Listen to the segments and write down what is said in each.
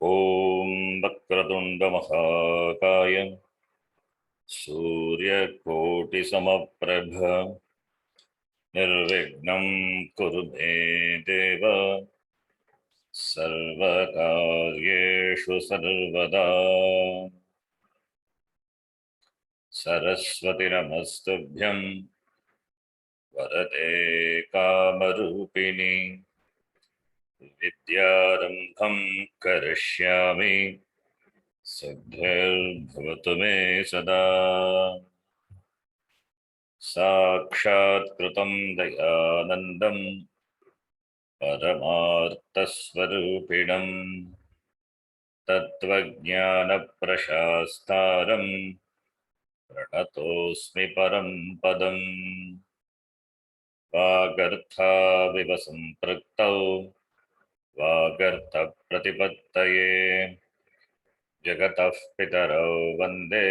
ॐ वक्रतुण्डमहाकाय सूर्यकोटिसमप्रभ निर्विघ्नं कुरु मे देव सर्वकार्येषु सर्वदा। सरस्वती नमस्तुभ्यं वरदे कामरूपिणि विद्यारम्भं करिष्यामि सिद्धिर्भवतु मे सदा। साक्षात् कृतं दयानन्दं परमार्थस्वरूपिणं तत्त्वज्ञानप्रशास्तारं प्रणतोऽस्मि परं पदम्। वागर्थाविव सम्पृक्तौ वागर्थप्रतिपत्तये जगतः पितरौ वन्दे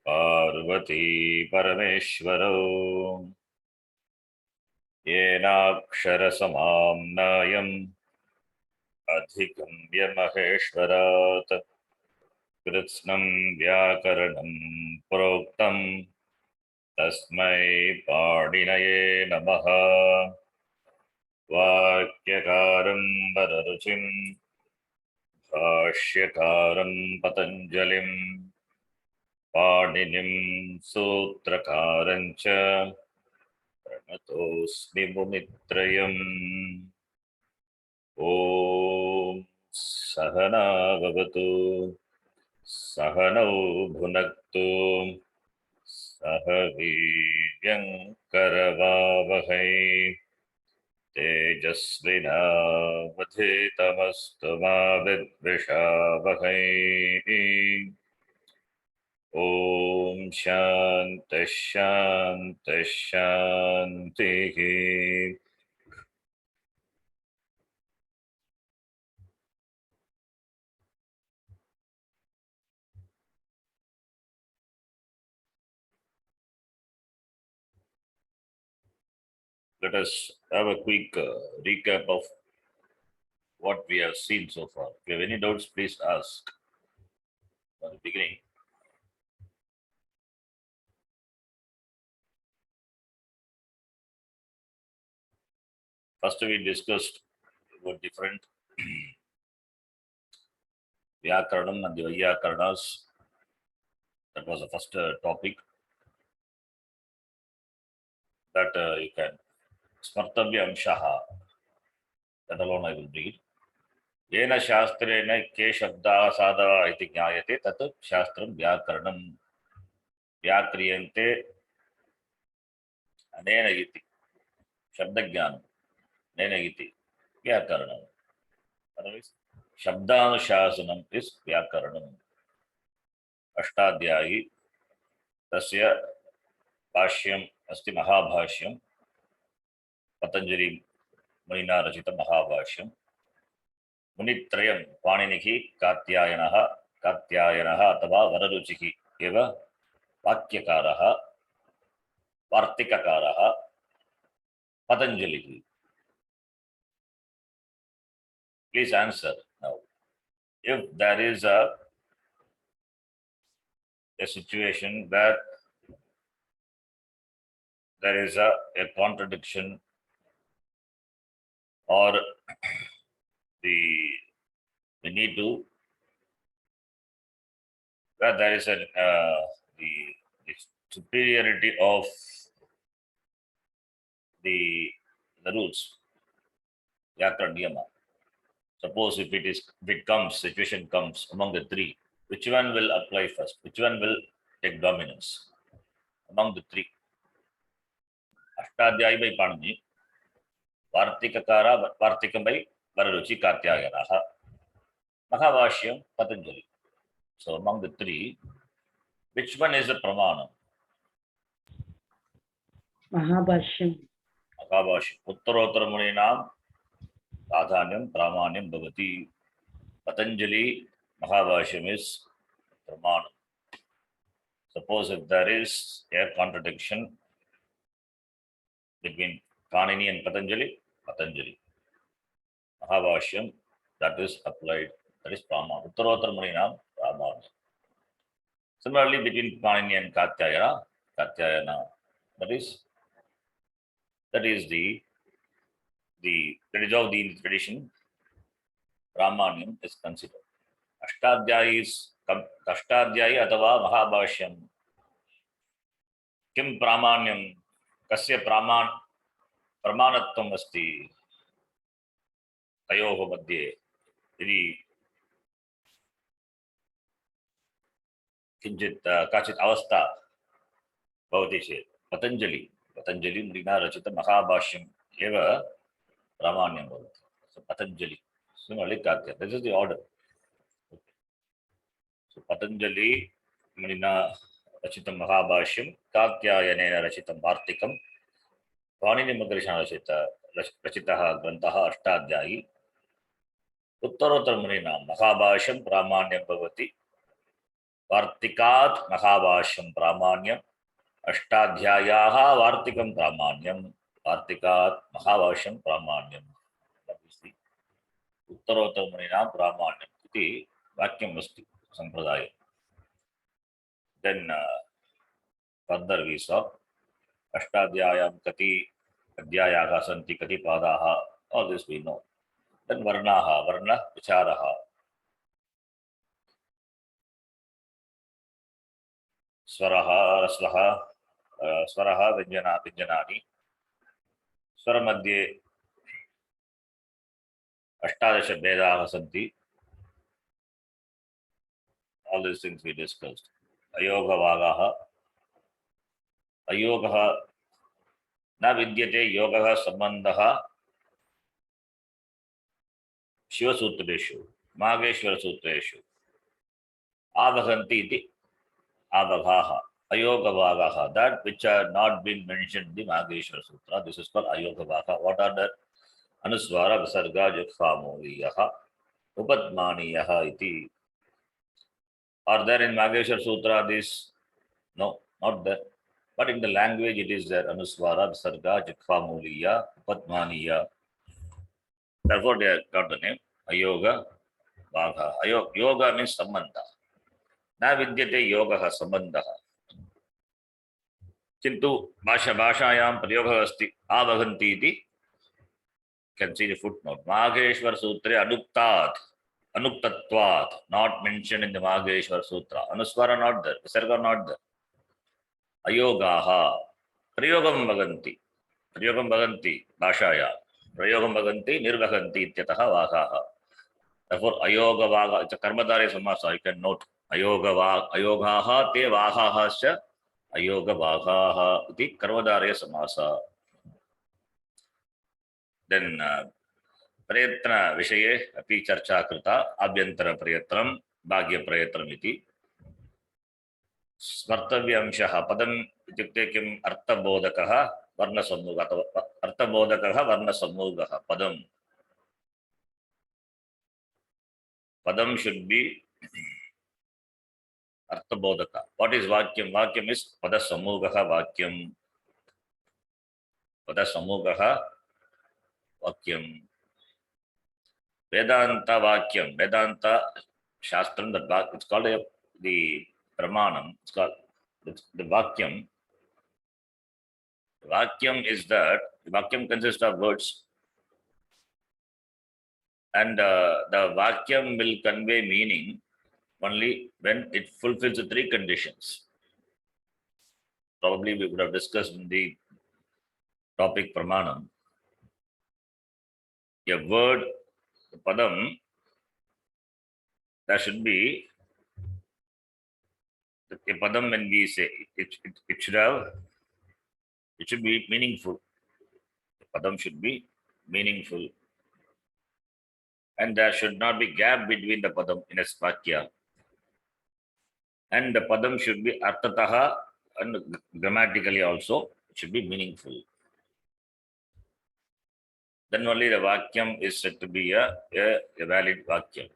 पार्वती परमेश्वरौ। येनाक्षरसमाम्नायम् अधिगम्य महेश्वरात् कृत्स्नं व्याकरणं प्रोक्तं तस्मै पाणिनये नमः। वाक्यकारं वररुचिं भाष्यकारं पतञ्जलिं पाणिनिं सूत्रकारं च प्रणतोऽस्मि मुनित्रयम्। ॐ सहना भवतु सहनौ भुनक्तु सह वीर्यङ्करवावहै तेजस्विनावधीतमस्तु मा विद्विषावहै। ॐ शान्तिः शान्तिः शान्तिः। Let us have a quick recap of what we have seen so far. If you have any doubts, please ask at the beginning. First, we discussed about different Vyakaranam and the Vyakaranas. That was the first topic. That you can Smartavya Amshaha. That alone I will read. Yena Shastrena Ke Shabda Sadava Iti Jnayate Tat Shastram Vyakaranam Vyakriyante Anena Iti Shabdajnanam Nena Iti Vyakaranam. Otherwise, Shabdanushāsanam is Vyakaranam. Ashtadhyayi Tasya Bhashyam Asti Mahabhashyam Patanjali Munina Rachita Mahabhashyam Munitrayam Paninihi Katyayanaha Atava Vararuchihi Eva Vakyakaraha Vartikakaraha Patanjalihi. Please answer now. If there is a situation where there is a contradiction or we need to where there is a the superiority of the rules, Vyakran Niyama. Suppose if it situation comes among the three, which one will apply first? Which one will take dominance among the three? Ashtadhyayi by Panini, Vartikakara, Vartikam by Vararuchi Katyayanaha, Mahavashyam Patanjali. So among the three, which one is the Pramana? Mahabhashyam. Mahabhashyam. Uttarottara Muninam Pradhanyam Pramanyam Bhavati. Patanjali Mahabhashyam is Pramana. Suppose if there is a contradiction between Panini and Patanjali, Mahabhashyam, that is applied That is Pramana. Uttarottara Muninam Pramana. Similarly, between Panini and Katyayana, that is that is how the tradition Ramanyam is considered. Ashtadhyayi is Ashtadhyayi अथवा महाभाष्यम किम प्रामाण्यम कस्य प्रमाणत्वम् अस्ति तयोः मध्ये यदि किंचित् काचित् अवस्था भवति चेत् पतञ्जलि मुनिना रचितं महाभाष्यम् एव प्रामाण्यं भवति. So Patanjali, similarly Katya. This is the order. So Patanjali मुनिना रचितं महाभाष्यं, कात्यायनेन रचितं वार्तिकं, पाणिनिमहर्षिणा रचितः ग्रन्थः अष्टाध्यायी. उत्तरोत्तरमुनिना महाभाष्यं प्रामाण्यं भवति. वार्तिकात् महाभाष्यं प्रामाण्यम्, अष्टाध्यायाः वार्तिकं प्रामाण्यं, वार्तिकात् महाभाष्यं प्रामाण्यं. उत्तरोत्तरमुनिना प्रामाण्यम् इति वाक्यम् अस्ति सम्प्रदाये. Then further we saw अष्टाध्याय्यां कति अध्यायाः सन्ति, कति पादाः, all this we know. Then varnaः, वर्ण विचारः, स्वरः, रस्वः, स्वरः, व्यञ्जनानि, स्वरमध्ये अष्टादश भेदाः सन्ति. All these things we discussed. अयोगवागः, अयोगः न विद्यते योगः सम्बन्धः शिवसूत्रेषु मागेश्वरसूत्रेषु आवहन्ति इति आवगाः. अयोगवागः, that which are not been mentioned in the Mageshwara Sutra, this is called Ayogavaga. What are the? Anuswara Visarga Jukhamoliyaha Upatmaniyaha iti. Are there in Mageshwara Sutra this? No, not there. But in the language it is there. Anuswara Visarga Jukhamoliya Upatmaniya. Therefore they got the name Ayoga Vaga. Yoga means Sambandha. न विद्यते योगः सम्बन्धः. किन्तु भाषायां प्रयोगः अस्ति आवहन्ति इति. Can see the footnote. माघेश्वर सूत्रे अनुक्तत्वात्, not mentioned in the Magheshwar Sutra. Anuswara not there, Visarga not there. Ayogaha prayogam bhaganti bhashaya. Prayogam bhaganti nirvahanti ityatah vagaha. Therefore ayoga vaga, it's a karmadhari samasa, you can note. अयोगाः ते वाहाः च अयोगवागाः इति कर्मधारय समासः. Then प्रयत्न विषये अपि चर्चा कृता. आभ्यन्तर प्रयत्नं, बाह्य प्रयत्नम् इति. स्मर्तव्य अंशः पदम् इत्युक्ते किम्? अर्थबोधकः वर्णसमूहः अथवा अर्थबोधकः वर्णसमूहः. पदं should be Arthabodhaka. What is Vakyam? Vakyam is Padasamugaha Vakyam. Padasamugaha Vakyam. Vedanta Vakyam. Vedanta Shastram, it's called the Pramanam. It's called the Vakyam. Vakyam is that, the Vakyam consists of words. And the Vakyam will convey meaning only when it fulfills the three conditions. Probably we would have discussed in the topic Pramanam. A word, the Padam, there should be a Padam when we say it should be meaningful. The Padam should be meaningful. And there should not be gap between the Padam in a Svakya. And the Padam should be Artataha, and grammatically also it should be meaningful. Then only the Vakyam is said to be a valid Vakyam.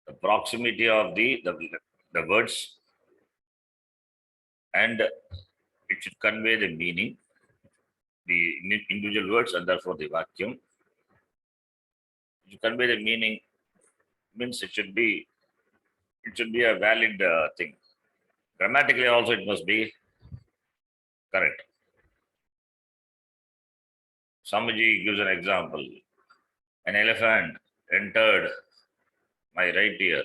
The proximity of the words, and it should convey the meaning, the individual words, and therefore the Vakyam. It should convey the meaning means it should be a valid thing. Grammatically also it must be correct. Samaji gives an example. An elephant entered my right ear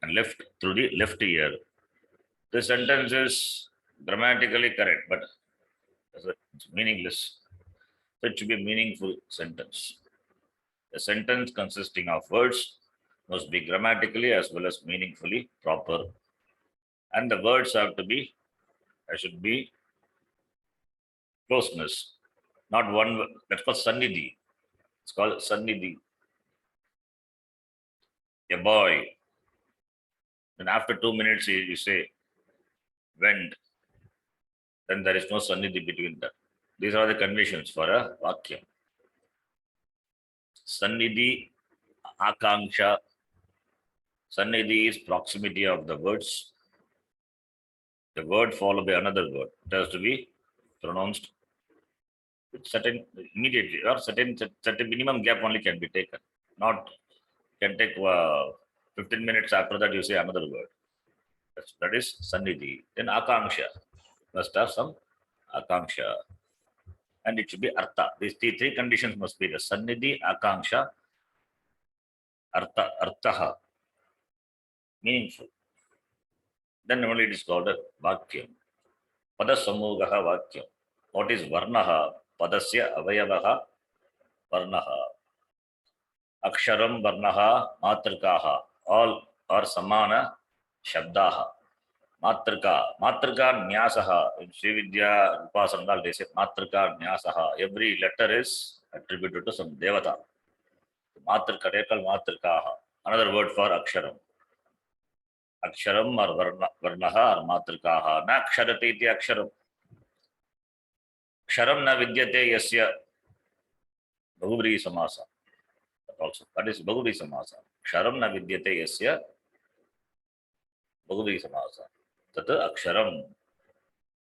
and left through the left ear. This sentence is grammatically correct, but it's meaningless. So it should be a meaningful sentence. A sentence consisting of words must be grammatically as well as meaningfully proper. And the words should be closeness. Not one, that's called sannidhi. It's called sannidhi. A boy. Then after 2 minutes, you say, went. Then there is no sannidhi between that. These are the conditions for a vakya. Sannidhi, akanksha. Sannidhi is proximity of the words. The word followed by another word. It has to be pronounced with certain immediately or certain minimum gap only can be taken. Not can take 15 minutes after that you say another word. That is sannidhi. Then akanksha must have some akanksha. And it should be artha. These three conditions must be the sannidhi, akanksha, arthaha, meaningful. Then only it is called a vakyam. Padasamugaha vakyam. What is varnaha? Padasya avayavaha varnaha. Aksharam varnaha matrikaha. All are samana shabdaha. Matrika nyasaha. In Srividya Upasandal they say matrika nyasaha. Every letter is attributed to some devata. Matrika, they call matrikaha. Another word for aksharam. Aksharam or varnaha or matrikaha. Na aksharate iti aksharam. Aksharam na vidyate yasya bahuvri samasa. Also, that is bahuvri samasa. Aksharam na vidyate yasya bahuvri samasa. Tata aksharam.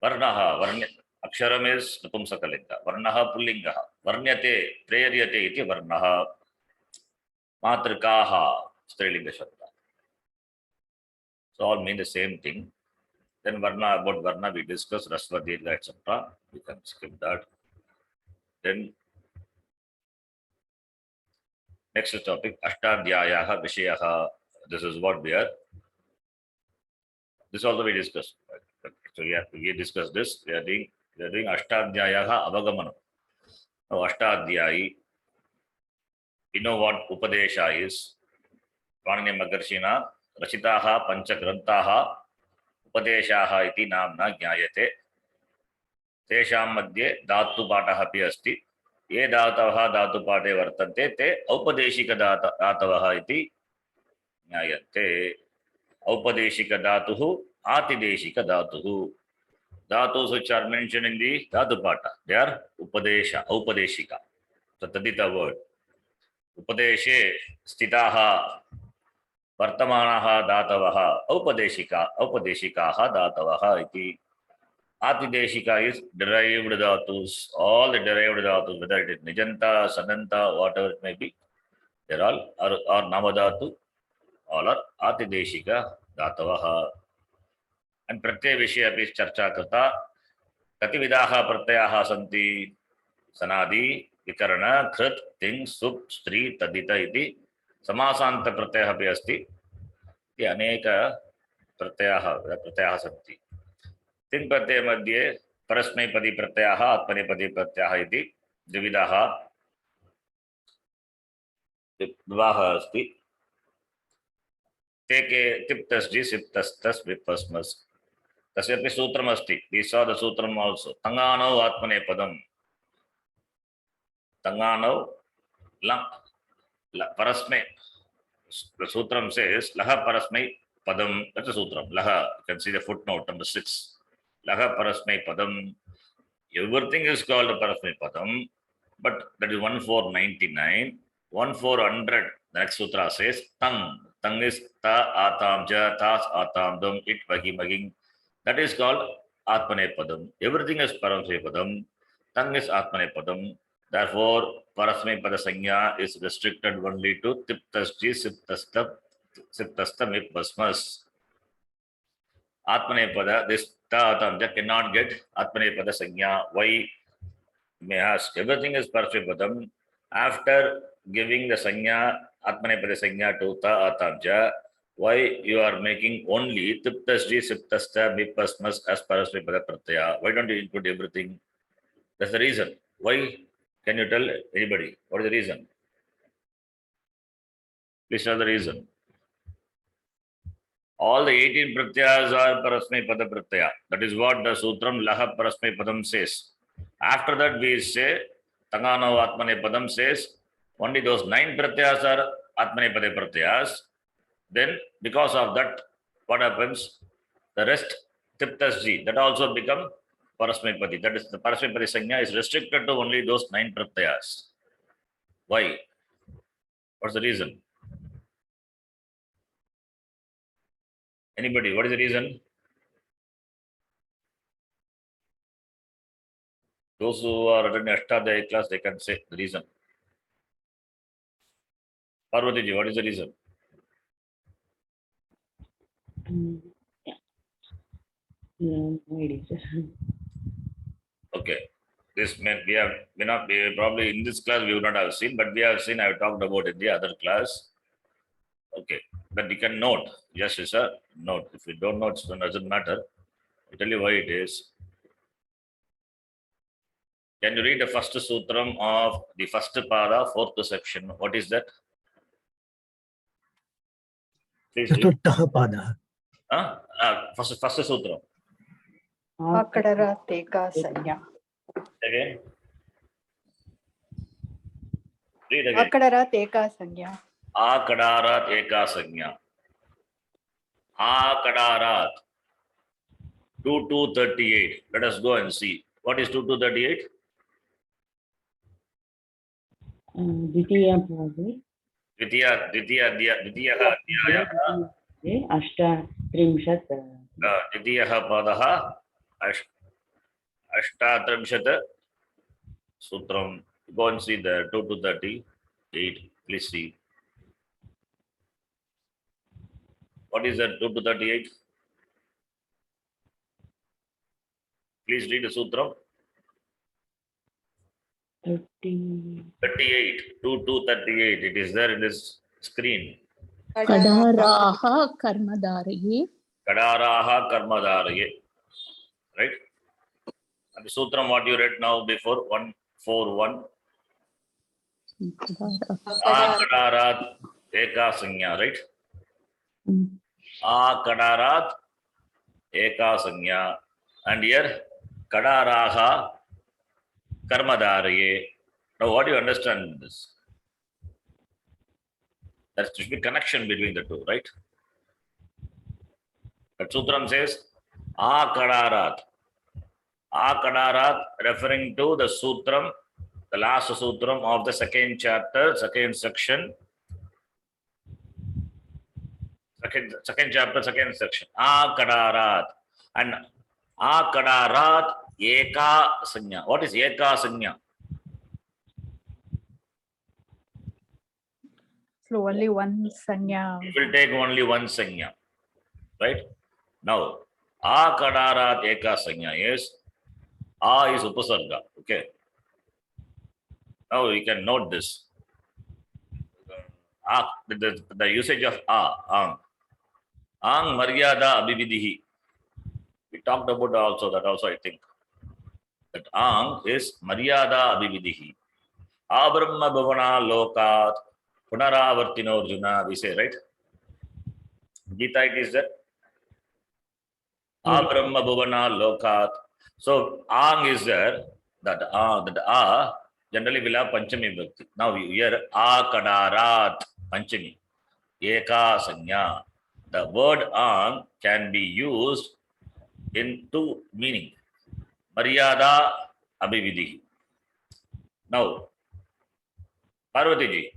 Varnaha. Aksharam is napumsakalinga. Varnaha pullingaha. Varnyate, preyaryate iti varnaha. Matrikaha. Strilinga shabda. So all mean the same thing. Then about Varna we discussed, Rasva, Dirgha, etc. We can skip that. Then next topic, Ashtadhyayaha Vishayaha. This is what we are. This also we discussed. So we discussed this. We are doing Ashtadhyayaha Avgamanam. Now Ashtadhyayi, you know what Upadesha is. Panini Magarshina, Rachitaha Panchagrantaha Upadeshaha iti namna jnayate. तेषां मध्ये धातुपाठः अपि अस्ति. ये धातवः धातुपाठे वर्तन्ते ते औपदेशिकधातवः इति ज्ञायन्ते. औपदेशिकधातुः आतिदेशिकधातुः. Dhatus which are mentioned in the dhatupata, they are aupadeshika. So tadita word. Upadeshe stitaha vartamanaha dhatavaha aupadeshikaha dhatavaha iti. Atideshika is derived dhatus. All the derived dhatus, whether it is nijanta, sananta, whatever it may be, they're all are namadhatu, all are atideshika dhatavaha. And pratyaya vishya api charcha krita. Kati vidaha pratyaha santi sanadi, vikarana, krit, ting, sup, stri, tadita iti. Samasanta pratyaya api asti. Iti aneka pratyaha santi. तिंग प्रत्यय मध्ये परस्मैपदी प्रत्ययः आत्मनेपदी प्रत्ययः इति द्विविधः विभागः अस्ति. ते के तिप्तस्जि सिप्तस्तस् विपस्मस्. तस्यापि सूत्रम् अस्ति. These are the सूत्रम् also. तङ्गानौ आत्मनेपदम्. तङ्गानौ परस्मै. The सूत्रम् says लह परस्मै पदम्. That's the सूत्रम्. लह. You can see the footnote number 6. Laha parasmai padam. Everything is called parasmai padam, but that is 1499. 1400, the next sutra says tang. Tang is ta atam ja, tas atam dam, it bagi maging. That is called atmane padam. Everything is parasmai padam. Tang is atmane padam. Therefore, parasmai pada sanya is restricted only to tiptasji, siptastab, Siddhasta Mipasmas. Atmanepada, this Tatamja cannot get Atmanepada Sanya. Why? May ask. Everything is Parashvipadam. After giving the Sanya, Atmanepada Sanya to Tatamja, why you are making only Tiptasji, Siptasta, Mipasmas as Parashvipada Pratyaya? Why don't you include everything? That's the reason. Why? Can you tell anybody? What is the reason? Please tell the reason. All the 18 pratyas are Parasmai Pada Pratyaya. That is what the Sutram Laha Parasmai Padam says. After that, we say Tangano Atmane Padam says only those 9 pratyas are Atmane Pada Pratyas. Then, because of that, what happens? The rest, Tiptasji, that also become Parasmai Padi. That is the Parasmai Padi Sanya is restricted to only those 9 pratyas. Why? What's the reason? Anybody? What is the reason? Those who are attending Ashtadhyayi class, they can say the reason. Parvati ji, what is the reason? Yeah. No idea, sir. Okay. This may not be probably in this class we would not have seen, but we have seen, I have talked about in the other class. Okay. But you can note. Yes, sir. Note. If you don't note, it doesn't matter. I'll tell you why it is. Can you read the first sutram of the first para, fourth section? What is that? Please read. Chaturtha pada. First sutram. Akadara teka sanya. Again. Read again. Akadara teka sanya. Akadarat eka sanya. Akadarat. 2238. Let us go and see. What is 2238? द्वितीया भागे द्वितीयः अध्यायः अष्टत्रिंशत् द्वितीयः पदः अष्टात्रिंशत् सूत्रं. Go and see the 2238. Please see. What is that 2238? Please read the sutram. 38. 2238. It is there in this screen. Kadaraha karmadaraye. Kadaraha karmadaraye. Right? And the sutram what you read now before 141. Akadarat eka sanya, right? Akadarat eka sanya. And here kadaraha karmadaraye. Now what do you understand in this? There should be connection between the two, right? The sutram says akadarat. Akadarat referring to the sutram, the last sutram of the second chapter, second section. Second chapter, second section. Akadarat. And akadarat eka sanya. What is eka sanya? So only one sanya. It will take only one sanya. Right? Now, akadarat eka sanya is A is upasarga. Okay. Now you can note this. The usage of ang. Ang maryada abhividihi. We talked about that also I think. That ang is maryada abhividihi. Abrahma bhavana lokat punaravartino arjuna, we say, right? Gita it is that. Abrahma bhavana lokat. So ang is there. That a generally will have panchami vibhakti. Now you hear akadarat panchami. Eka sanya. The word ang can be used in two meaning. Maryada abhividhi. Now, Parvati ji,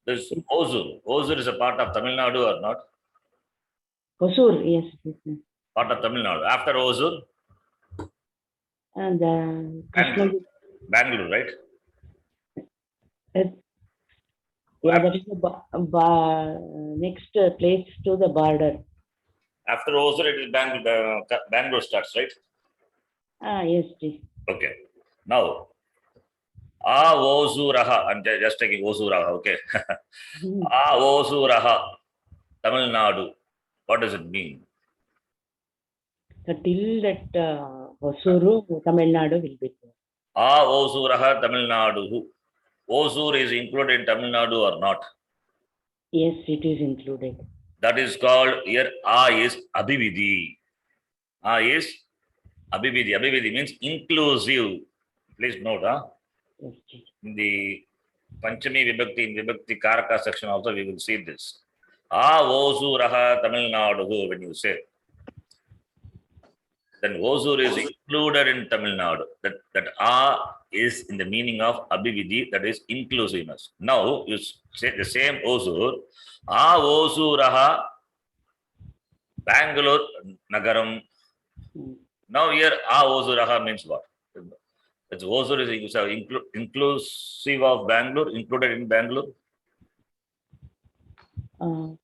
this Ozur. Ozur is a part of Tamil Nadu or not? Hosur, yes. Part of Tamil Nadu. After Ozur, And Bangalore, right? Who Yeah, that is the next place to the border. After Hosur, it is Bangalore starts, right? Yes, please. Okay. Now, Avosuraha. I'm just taking Osuraha, okay? Avosuraha, Tamil Nadu. What does it mean? So till that Hosuru, Tamil Nadu will be there. Avosuraha, Tamil Nadu. Osur is included in Tamil Nadu or not? Yes, it is included. That is called here. A is Abhividhi. A is Abhividhi. Abhividhi means inclusive. Please note, Yes, please. in the Panchami Vibhakti, in Vibhakti Karaka section also we will see this. Osuraha Tamil Nadu, when you say, then Osur is included in Tamil Nadu. That A is in the meaning of Abhividhi, that is inclusiveness. Now you say the same Osur, Osuraha Bangalore Nagaram. Now here Osuraha means what? It's Osur is inclusive of Bangalore, included in Bangalore.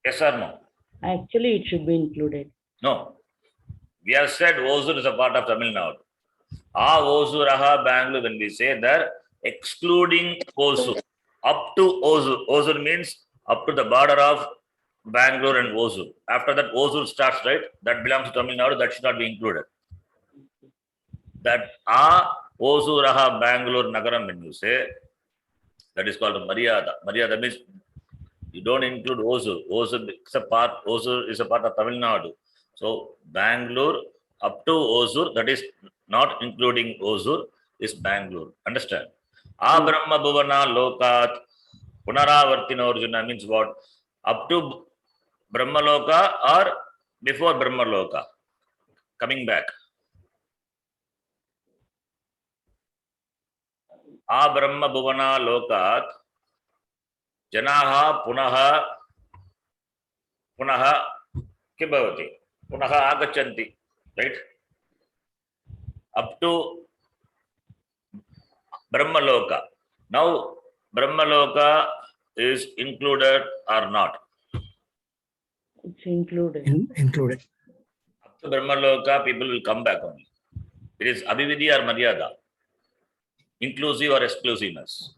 Yes or no? Actually, it should be included. No. We have said Osur is a part of Tamil Nadu. Osuraha Bangalore, when we say that, excluding Osur, up to Osur. Osur means up to the border of Bangalore and Osur. After that, Osur starts, right? That belongs to Tamil Nadu, that should not be included. That Osuraha Bangalore Nagaram, when you say, that is called Maryada. Maryada means you don't include Osur. Osur is a part of Tamil Nadu. So Bangalore up to Osur, that is not including Osur, is Bangalore. Understand? Brahma Bhuvana Lokat Punaravartino Arjuna means what? Up to Brahma Loka or before Brahma Loka? Coming back. Brahma Bhuvana Lokat Janaha Punaha Kibhavati. Punaha Agachanti. Right? Up to Brahmaloka. Now, Brahmaloka is included or not? It's included. Included. Up to Brahmaloka, people will come back only. It is Abhividhi or Maryada? Inclusive or exclusiveness?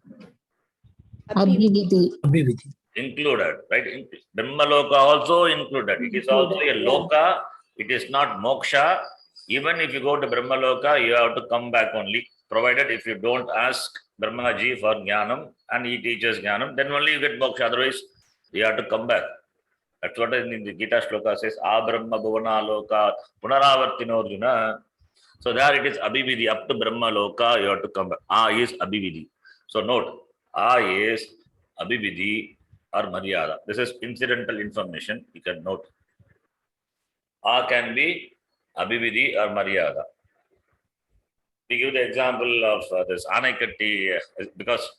Abhividhi. Abhividhi. Included, right? Brahmaloka also included. It is also a loka. It is not moksha. Even if you go to Brahmaloka, you have to come back only. Provided if you don't ask Brahmaji for Jnanam and he teaches Jnanam, then only you get moksha. Otherwise, you have to come back. That's what in the Gita Shloka says, Brahma Bhuvana Loka Punaravartino Arjuna. So there it is Abhividhi. Up to Brahma Loka, you have to come back. Is Abhividhi. So note, is Abhividhi or Maryada. This is incidental information. You can note. Can be Abhividhi or Maryada. We give the example of this Anaikatti because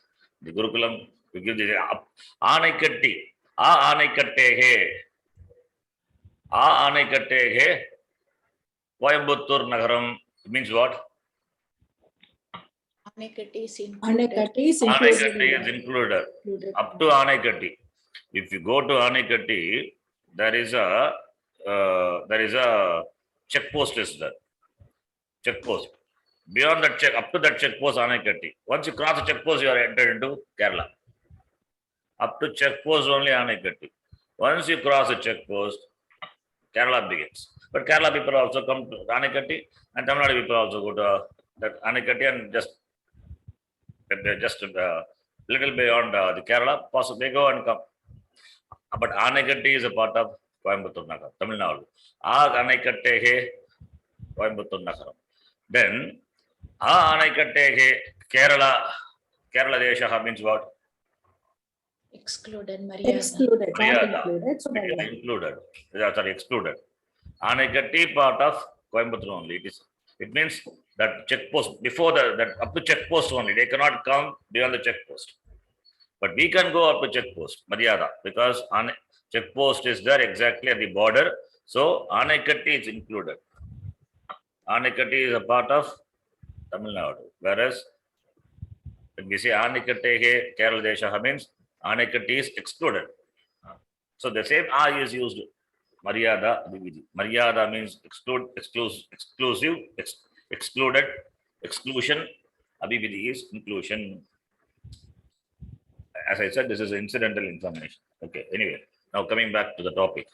the Gurukulam, we give the Anaikatti. Anaikattehe. Anaikattehe. Coimbatore Nagaram means what? Anaikatti is Anaikatti is included. Up to Anaikatti. If you go to Anaikatti, there is a check post is there. Check post. Beyond that check, up to that check post, Anaikatti. Once you cross the check post, you are entered into Kerala. Up to check post only Anaikatti. Once you cross the check post, Kerala begins. But Kerala people also come to Anaikatti, and Tamil Nadu people also go to that Anaikatti and just little beyond the Kerala, possibly they go and come. But Anaikatti is a part of Coimbatore Nagaram, Tamil Nadu. Anaikattehe, Coimbatore Nagaram. Then, Anaikattehe, Kerala Desha means what? Excluded, Maryada. Excluded, not Maryada. included. So It is Maryada. included. Sorry, excluded. Anaikatti part of Coimbatore only. It means that check post before that up to check post only. They cannot come beyond the check post. But we can go up to check post, Maryada, because check post is there exactly at the border. So Anaikatti is included. Anaikatti is a part of Tamil Nadu. Whereas when we say Anaikattehe Kerala Desha means Anakat is excluded. So the same A is used. Maryada, Abhividi. Maryada means exclusive, excluded, exclusion. Abhividi is inclusion. As I said, this is incidental information. Okay, anyway, now coming back to the topic.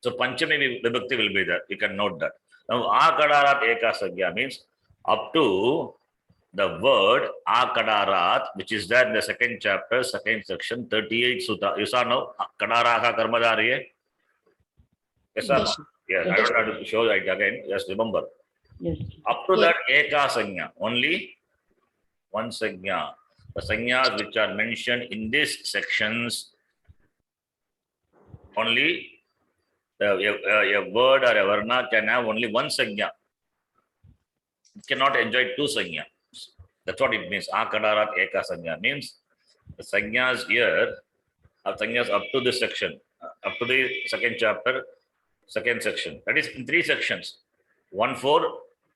So Panchami Vibhakti will be there. You can note that. Now Akadarat Ekasagya means up to the word Akadarat, which is there in the second chapter, second section, 38 Sutta. You saw now Kadaraha Karmadariye? Yes, sir. Yes, I don't have to show it again. Just remember. Yes. Up to that Ekasagya, only one Sagya. The Sanyas which are mentioned in these sections, only a word or a varna can have only one Sanya. It cannot enjoy two Sanyas. That's what it means. Akadarat Eka Sanya means the Sanyas here are Sanyas up to this section, up to the second chapter, second section. That is in three sections 1-4,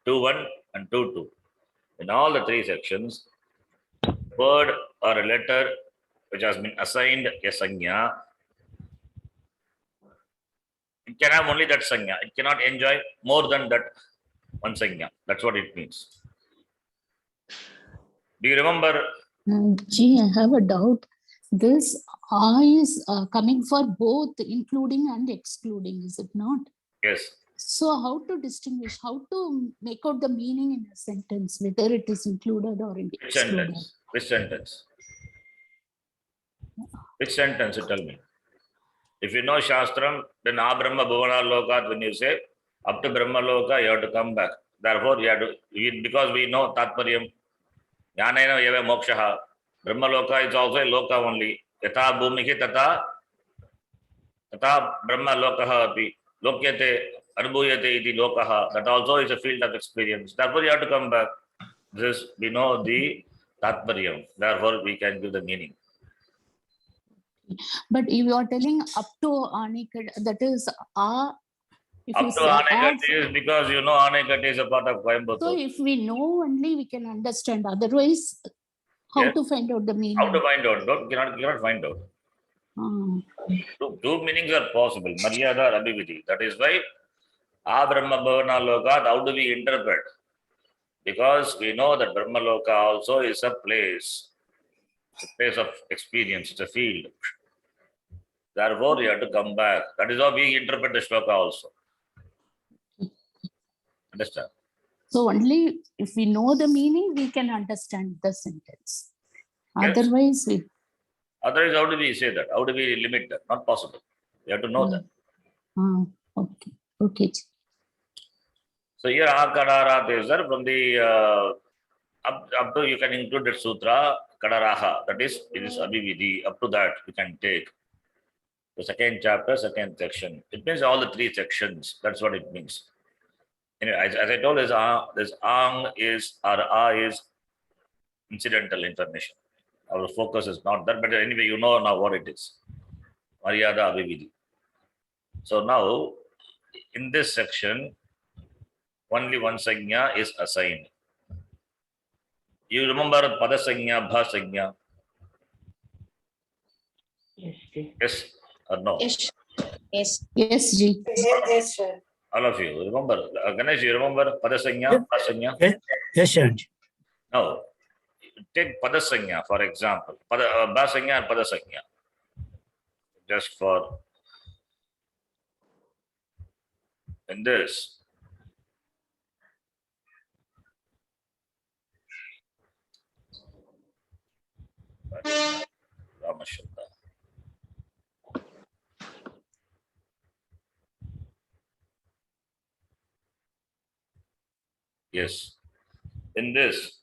2-1, and 2-2. In all the three sections, word or a letter which has been assigned a Sanya, it can have only that Sanya. It cannot enjoy more than that one Sanya. That's what it means. Do you remember? Gee, I have a doubt. This I is coming for both including and excluding, is it not? Yes. So how to distinguish, how to make out the meaning in a sentence, whether it is included or Which excluded? sentence? Which sentence? Which sentence you tell me? If you know Shastram, then Brahma Bhuvana Lokat, when you say up to Brahma Loka, you have to come back. Therefore, you have to, because we know Tatparyam, Jnanaena Eva Mokshaha, Brahma Loka is also a Loka only. Yatha Bhumihi Tata Brahma Lokaha api. Lokyate Anubhuyate iti Lokaha. That also is a field of experience. Therefore, you have to come back. This we know the Tatparyam. Therefore, we can give the meaning. But if you are telling up to Anikad, that is if Up you to say Anakat is because you know Anakat is a part of so Coimbatore. if we know only, we can understand. Otherwise, how Yes. to find out the meaning? How to find out? Cannot find out. Two meanings are possible. Maryada or Abhividi. That is why Brahma Bhavana Lokat, how do we interpret? Because we know that Brahma Loka also is a place of experience, it's a field. Therefore, you have to come back. That is how we interpret the shloka also. Understand? So only if we know the meaning, we can understand the sentence. Yes. Otherwise, Otherwise, how do we say that? How do we limit that? Not possible. You have to know that. Okay. Okay. So here Akadarat is there from the up to you can include that sutra Kadaraha. That is, it is Abhividi. Up to that you can take the second chapter, second section. It means all the three sections. That's what it means. Anyway, as I told, this ang is or a is incidental information. Our focus is not that, but anyway, you know now what it is. Maryada Abhividi. So now, in this section, only one Sanya is assigned. You remember Pada Sanya, Bha Sanya? Yes. Yes or no? Yes. Yes. Yes, Ji. Yes, sir. All of you remember? Ganesh, you remember Pada Sanya, Bha Sanya? Yes, sir. Now, take Pada Sanya for example. Bha Sanya and Pada Sanya. Just for in this. Ramashabda. Yes. In this,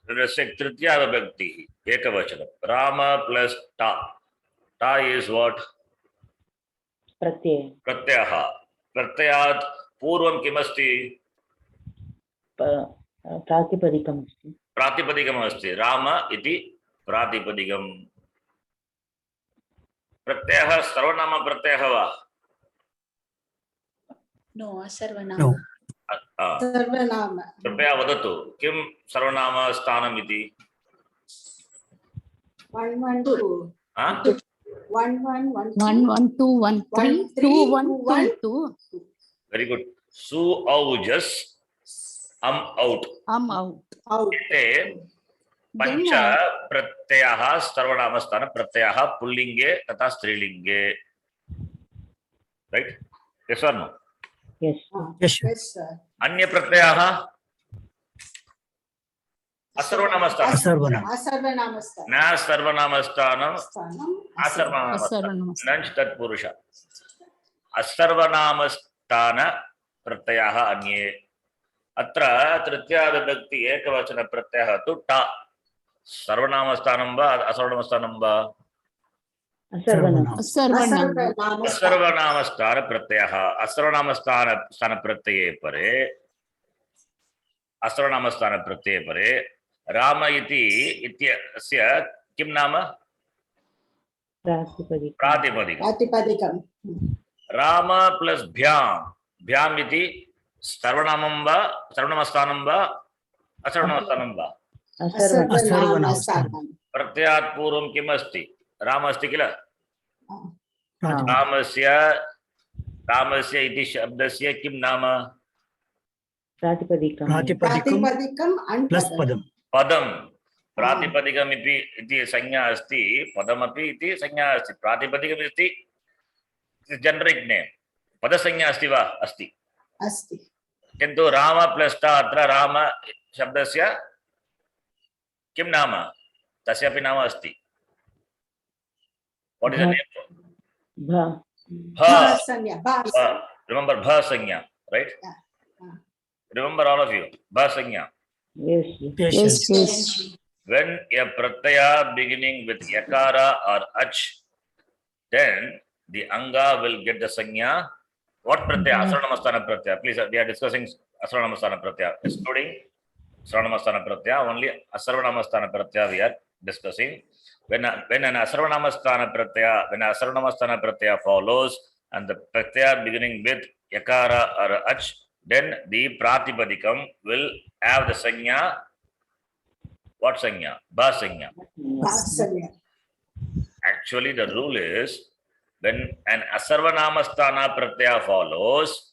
let us say Tritya Vibhakti, Ekavachanam. Rama plus Ta. Ta is what? Pratyaya. Pratyaha. Pratyayat Purvam Kimasti. प्रातिपदिकम् अस्ति. Pratipadikam asti. Rama iti Pratipadikam. Pratyaha Sarvanama Pratyaha va? No, Sarvanama. No. Sarvanama. Kripaya vadatu. Kim Sarvanama Sthanam iti? 1, 1, 2. Huh? 1, 1, 1, 2. 1 1 2 1 3 1, 2 3, 1 1, 2 2. Very good. Su aujas out. I'm out. Out. Ete Then पंच प्रत्ययः सर्वनामस्थान प्रत्ययः पुल्लिंगे तथा स्त्रीलिंगे. Right? Yes or no? Yes. Yes, sir. Yes, sir. अन्य प्रत्ययः असर्वनामस्थान. Asarvana. Asarvanamastana. न सर्वनामस्थानम Sthanam. असर्वनामस्थान Asarvanamasthana. नञ्च तत्पुरुष. असर्वनामस्थान प्रत्ययः अन्ये. अत्र तृतीया विभक्ति एकवचन प्रत्ययः तु टा. सर्वनामस्थानं वा असर्वनामस्थानं वा? Asarvanam. Asarvanam. असर्वनामस्थान प्रत्ययः. असर्वनामस्थान प्रत्यये परे असर्वनामस्थान प्रत्यये परे राम इति इत्यस्य किं नाम? Pratipadikam. प्रातिपदिकम्. Pratipadikam. राम प्लस भ्याम इति सर्वनामं वा सर्वनामस्थानं वा असर्वनामस्थानं वा? Asarvanamasthanam. प्रत्ययात् पूर्वं किम् अस्ति? राम अस्ति किल? Pratipadikam. रामस्य इति शब्दस्य किं नाम? Pratipadikam. Pratipadikam and Plus padam. padam. पदं. प्रातिपदिकम् इति संज्ञा अस्ति, पदमपि इति संज्ञा अस्ति. प्रातिपदिकम् इति जनरिक् नेम्. पदसंज्ञा अस्ति वा? अस्ति. Asti. किन्तु राम प्लस टा अत्र राम शब्दस्य किं नाम? तस्यापि नाम अस्ति. What is the name? Bha. Bha. Sanya. Bas. Remember bha sanya, right? Remember all of you. Bha sanya. Yes. Yes, Yes, yes. yes. When a pratyaya beginning with yakara or ach, then the anga will get the sanya. What pratyaya? Asarvanamasthana pratyaya. Please, we are discussing asarvanamasthana pratyaya, excluding sarvanamasthana pratyaya. Only asarvanamasthana pratyaya we are discussing. When an asarvanamasthana pratyaya follows and the pratyaya beginning with yakara or ach, then the pratipadikam will have the sanya. What sanya? Ba sanya. Bas. Sanya. Actually, the rule is when an asarvanamasthana pratyaya follows,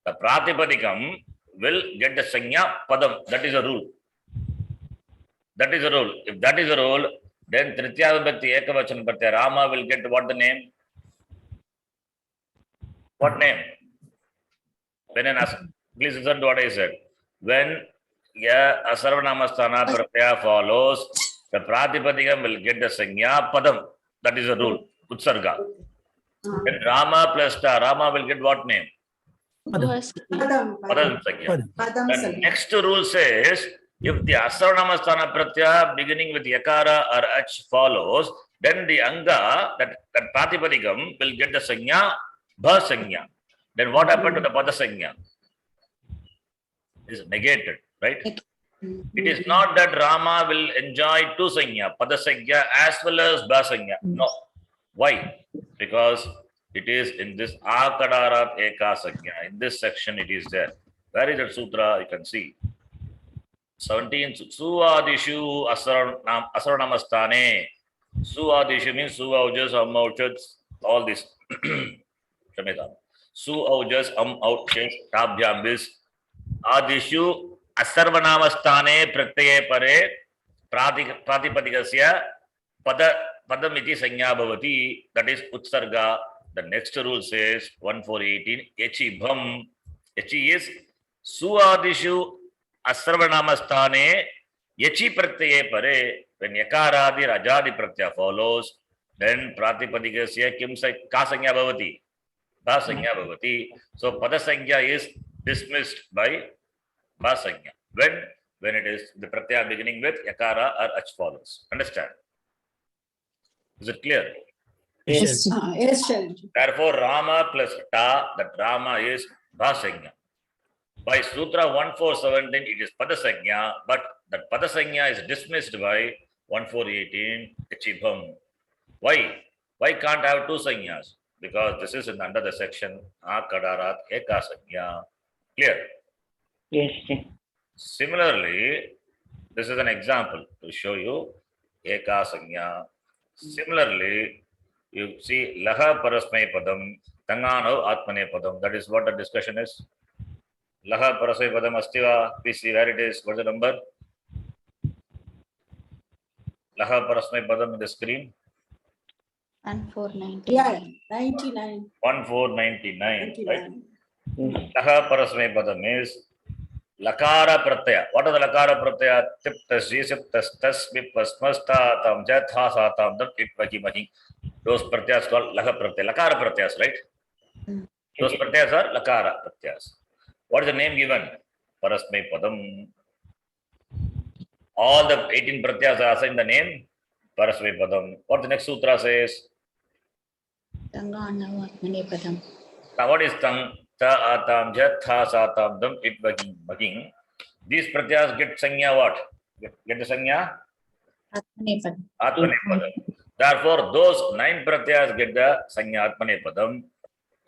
the pratipadikam will get the sanya padam. That is a rule. That is a rule. If that is a rule, then tritiya vibhakti ekavachana pratyaya Rama will get what the name? What name? When an please listen to what I said. When a asarvanamasthana pratyaya follows, the pratipadikam will get the sanya padam. That is a rule. Utsarga. When Rama plus ta, Rama will get what name? Padam. Padam sanya. Padam. The Sanya. next rule says, if the asarvanamasthana pratyaya beginning with yakara or ach follows, then the anga, that pratipadikam will get the sanya, bha sanya. Then what happened to the pada sanya? It is negated, right? It is not that Rama will enjoy two sanya, pada sanya as well as bha sanya. No. Why? Because it is in this akadarat eka sanya. In this section it is there. Where is that sutra? You can see. 17. Suadishu asarvanamastane. Suadishu means suaujas, amauchas, all this. Shamedam. Suaujas, amauchas, tabhyam is Adishu asarvanamastane pratyaye pare pratipadikasya padamiti sanya bhavati. That is utsarga. The next rule says 1418 echi bham. Echi is suadishu asarvanamastane yechi pratyaye pare. When yakaradi rajadi pratyaya follows, then pratipadikasya kim ka sanya bhavati? Bha sanya bhavati. So pada sanya is dismissed by ba sanya. When it is the pratyaya beginning with yakara or ach follows. Understand? Is it clear? Yes, yes. Yes, sir. Therefore, Rama plus ta, that Rama is ba sanya. By Sutra 1417, it is pada sanya, but that pada sanya is dismissed by 1418 Chibham. Why? Why can't I have two sanyas? Because this is under the section Akadarat Eka Sanya. Clear? Yes. Similarly, this is an example to show you. eka sanya. Similarly, you see laha parasmay padam, tangano atmane padam. That is what the discussion is. Laha parasmay padam astiva. Please see where it is. What's the number? Laha parasmay padam on the screen. And 499. Yeah, 99. 1499, right? 99. Laha parasmay padam is lakara pratyaya. What are the lakara pratyaya? Tip tas, jisip tas, tas, vip, pasmas, ta, tam, jat, ha, sa, tam, dam, it, vaki, mahi. Those pratyas called laha pratyaya. Lakara pratyas, right? Those pratyas are lakara pratyas. What is the name given? Parasmay padam. All the 18 pratyas are assigned the name Parasmay padam. What the next sutra says? Tangano atmane padam. Now what is tang? Ta, atam, jat, ha, sa, tam, dam, it, vaki, mahi. These pratyas get sanya what? Get the sanya? Atmane padam. Atmane padam. Therefore, those 9 pratyas get the sanya Atmane padam.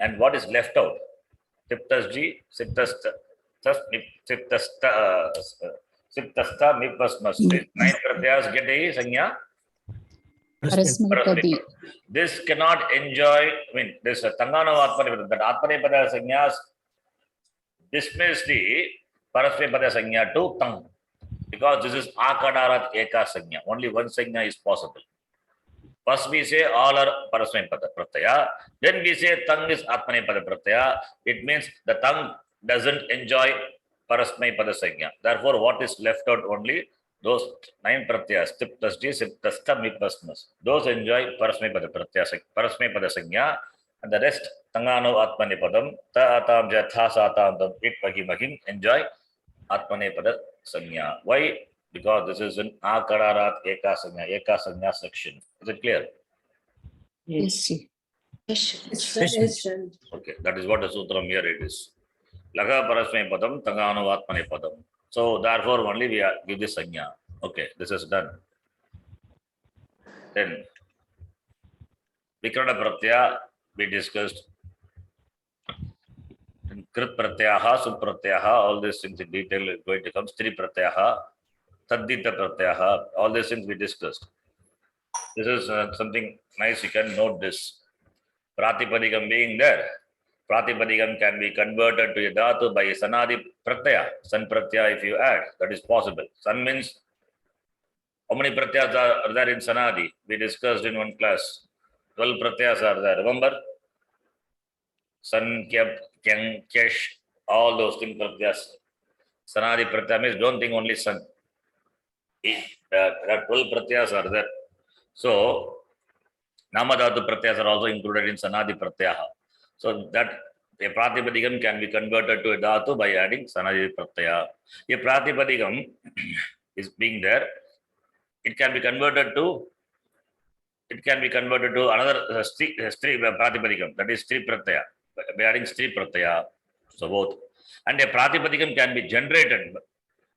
And what is left out? Tiptasji, siptasta, siptasta, mipasmas. 9 pratyas get a sanya. Parasmipadi. This cannot enjoy, this Tangano Atmane padam. That Atmane pada sanyas dismiss the Parasmay pada sanya to tang. Because this is Akadarat Eka sanya. Only one sanya is possible. First we say all are Parasmay pada pratyaya. Then we say tang is Atmane pada pratyaya. It means the tongue doesn't enjoy Parasmay pada sanya. Therefore, what is left out only? Those 9 pratyas, tip tas ji, sip tas ta, mipasmas. Those enjoy Parasmay pada pratyaya, Parasmay pada sanya. And the rest, Tangano Atmane padam, ta atam jatha sa atam dam, it vaki making, enjoy Atmane pada sanya. Why? Because this is an Akararat Eka sanya section. Is it clear? Yes. Yes. Okay, that is what the sutram here it is. Laga parasmay padam, tangano atmane padam. So therefore only we are give this sanya. Okay, this is done. Then Vikrana pratyaya we discussed. Krit pratyaha, supratyaha, all these things in detail is going to come. Stri pratyaha, taddita pratyaha, all these things we discussed. This is something nice, you can note this. Pratipadikam being there, Pratipadikam can be converted to a dhatu by a sanadi pratyaya, san pratyaya if you add, that is possible. San means, how many pratyas are there in sanadi? We discussed in one class. 12 pratyas are there, remember? San, kyab, kyang, kyesh, all those things pratyas. Sanadi pratyaya means don't think only san. There are 12 pratyas are there. So, Namadhatu pratyas are also included in Sanadi pratyaha. So that a Pratipadikam can be converted to a dhatu by adding Sanadi pratyaya. A Pratipadikam is being there. It can be converted to another Stri Pratipadikam, that is Stri pratyaya, by adding Stri pratyaya. So both. And a Pratipadikam can be generated.